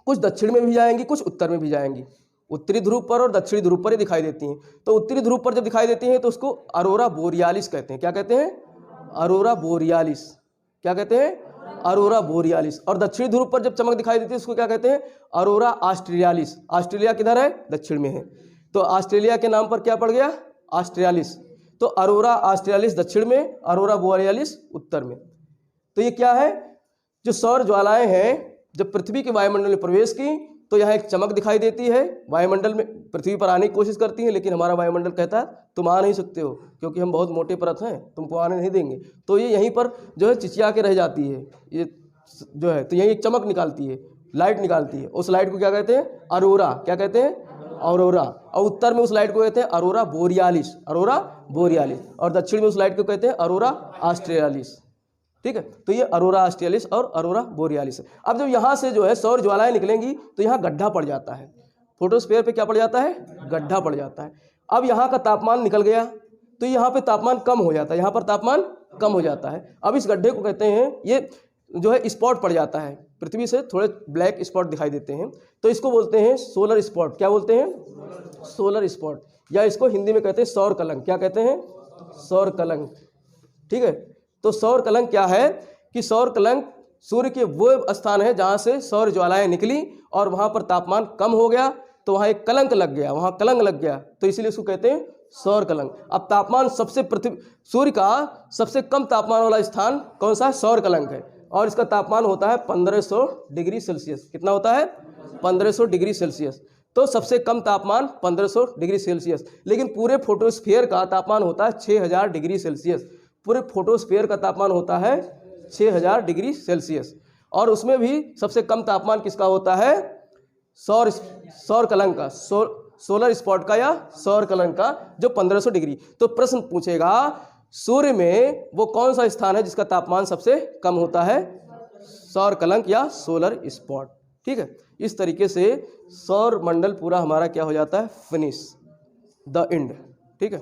कुछ दक्षिण में भी जाएंगी, कुछ उत्तर में भी जाएंगी। उत्तरी ध्रुव पर और दक्षिणी ध्रुव पर ही दिखाई देती हैं। तो उत्तरी ध्रुव पर जब दिखाई देती हैं तो उसको अरोरा बोरियालिस कहते हैं। क्या कहते हैं? अरोरा बोरियालिस। क्या कहते हैं? अरोरा बोरियालिस। और दक्षिणी ध्रुव पर जब चमक दिखाई देती है उसको क्या कहते हैं? अरोरा ऑस्ट्रेलियालिस। ऑस्ट्रेलिया किधर है? दक्षिण में है। तो ऑस्ट्रेलिया के नाम पर क्या पड़ गया? ऑस्ट्रेलियालिस। तो अरोरा ऑस्ट्रेलियालिस दक्षिण में, अरोरा बोरियालिस उत्तर में। तो ये क्या है? जो सौर ज्वालाएं हैं जब पृथ्वी के वायुमंडल में प्रवेश की तो यहाँ एक चमक दिखाई देती है, वायुमंडल में पृथ्वी पर आने की कोशिश करती हैं, लेकिन हमारा वायुमंडल कहता है तुम आ नहीं सकते हो, क्योंकि हम बहुत मोटे परत हैं, तुमको आने नहीं देंगे। तो ये यहीं पर जो है चिचिया के रह जाती है, ये जो है। तो यहीं एक चमक निकालती है, लाइट निकालती है। उस लाइट को क्या कहते हैं? अरोरा। क्या कहते हैं? अरोरा। और उत्तर में उस लाइट को कहते हैं अरोरा बोरियालिस, अरोरा बोरियालिस। और दक्षिण में उस लाइट को कहते हैं अरोरा ऑस्ट्रेलियालिस, ठीक है। तो ये अरोरा ऑस्ट्रेलियालिस और अरोरा बोरियालिस है। अब जब यहाँ से जो है सौर ज्वालाएं निकलेंगी तो यहाँ गड्ढा पड़ जाता है, फोटोस्फीयर पे क्या पड़ जाता है? गड्ढा पड़ जाता है। अब यहाँ का तापमान निकल गया तो यहाँ पे तापमान कम हो जाता है, यहाँ पर तापमान कम हो जाता है। अब इस गड्ढे को कहते हैं, ये जो है स्पॉट पड़ जाता है, पृथ्वी से थोड़े ब्लैक स्पॉट दिखाई देते हैं, तो इसको बोलते हैं सोलर स्पॉट। क्या बोलते हैं? Solar spot. या इसको हिंदी में कहते हैं सौर कलंक। क्या कहते हैं? सौर कलंक। ठीक है, तो सौर कलंक क्या है कि सौर कलंक सूर्य के वो स्थान है जहाँ से सौर ज्वालाएं निकली और वहाँ पर तापमान कम हो गया, तो वहाँ एक कलंक लग गया, वहाँ कलंक लग गया, तो इसीलिए उसको कहते हैं सौर कलंक। अब तापमान सबसे सूर्य का सबसे कम तापमान वाला स्थान कौन सा है? सौर कलंक है, और इसका तापमान होता है 1500 डिग्री सेल्सियस। कितना होता है? 1500 डिग्री सेल्सियस। तो सबसे कम तापमान 1500 डिग्री सेल्सियस, लेकिन पूरे फोटोस्फीयर का तापमान होता है 6000 डिग्री सेल्सियस। पूरे फोटोस्फीयर का तापमान होता है 6000 डिग्री सेल्सियस, और उसमें भी सबसे कम तापमान किसका होता है? सौर कलंक का, सोलर स्पॉट का या सौर कलंक का, जो 1500 डिग्री। तो प्रश्न पूछेगा सूर्य में वो कौन सा स्थान है जिसका तापमान सबसे कम होता है? सौर कलंक या सोलर स्पॉट। ठीक है, इस तरीके से सौर मंडल पूरा हमारा क्या हो जाता है? Finish, the end. ठीक है।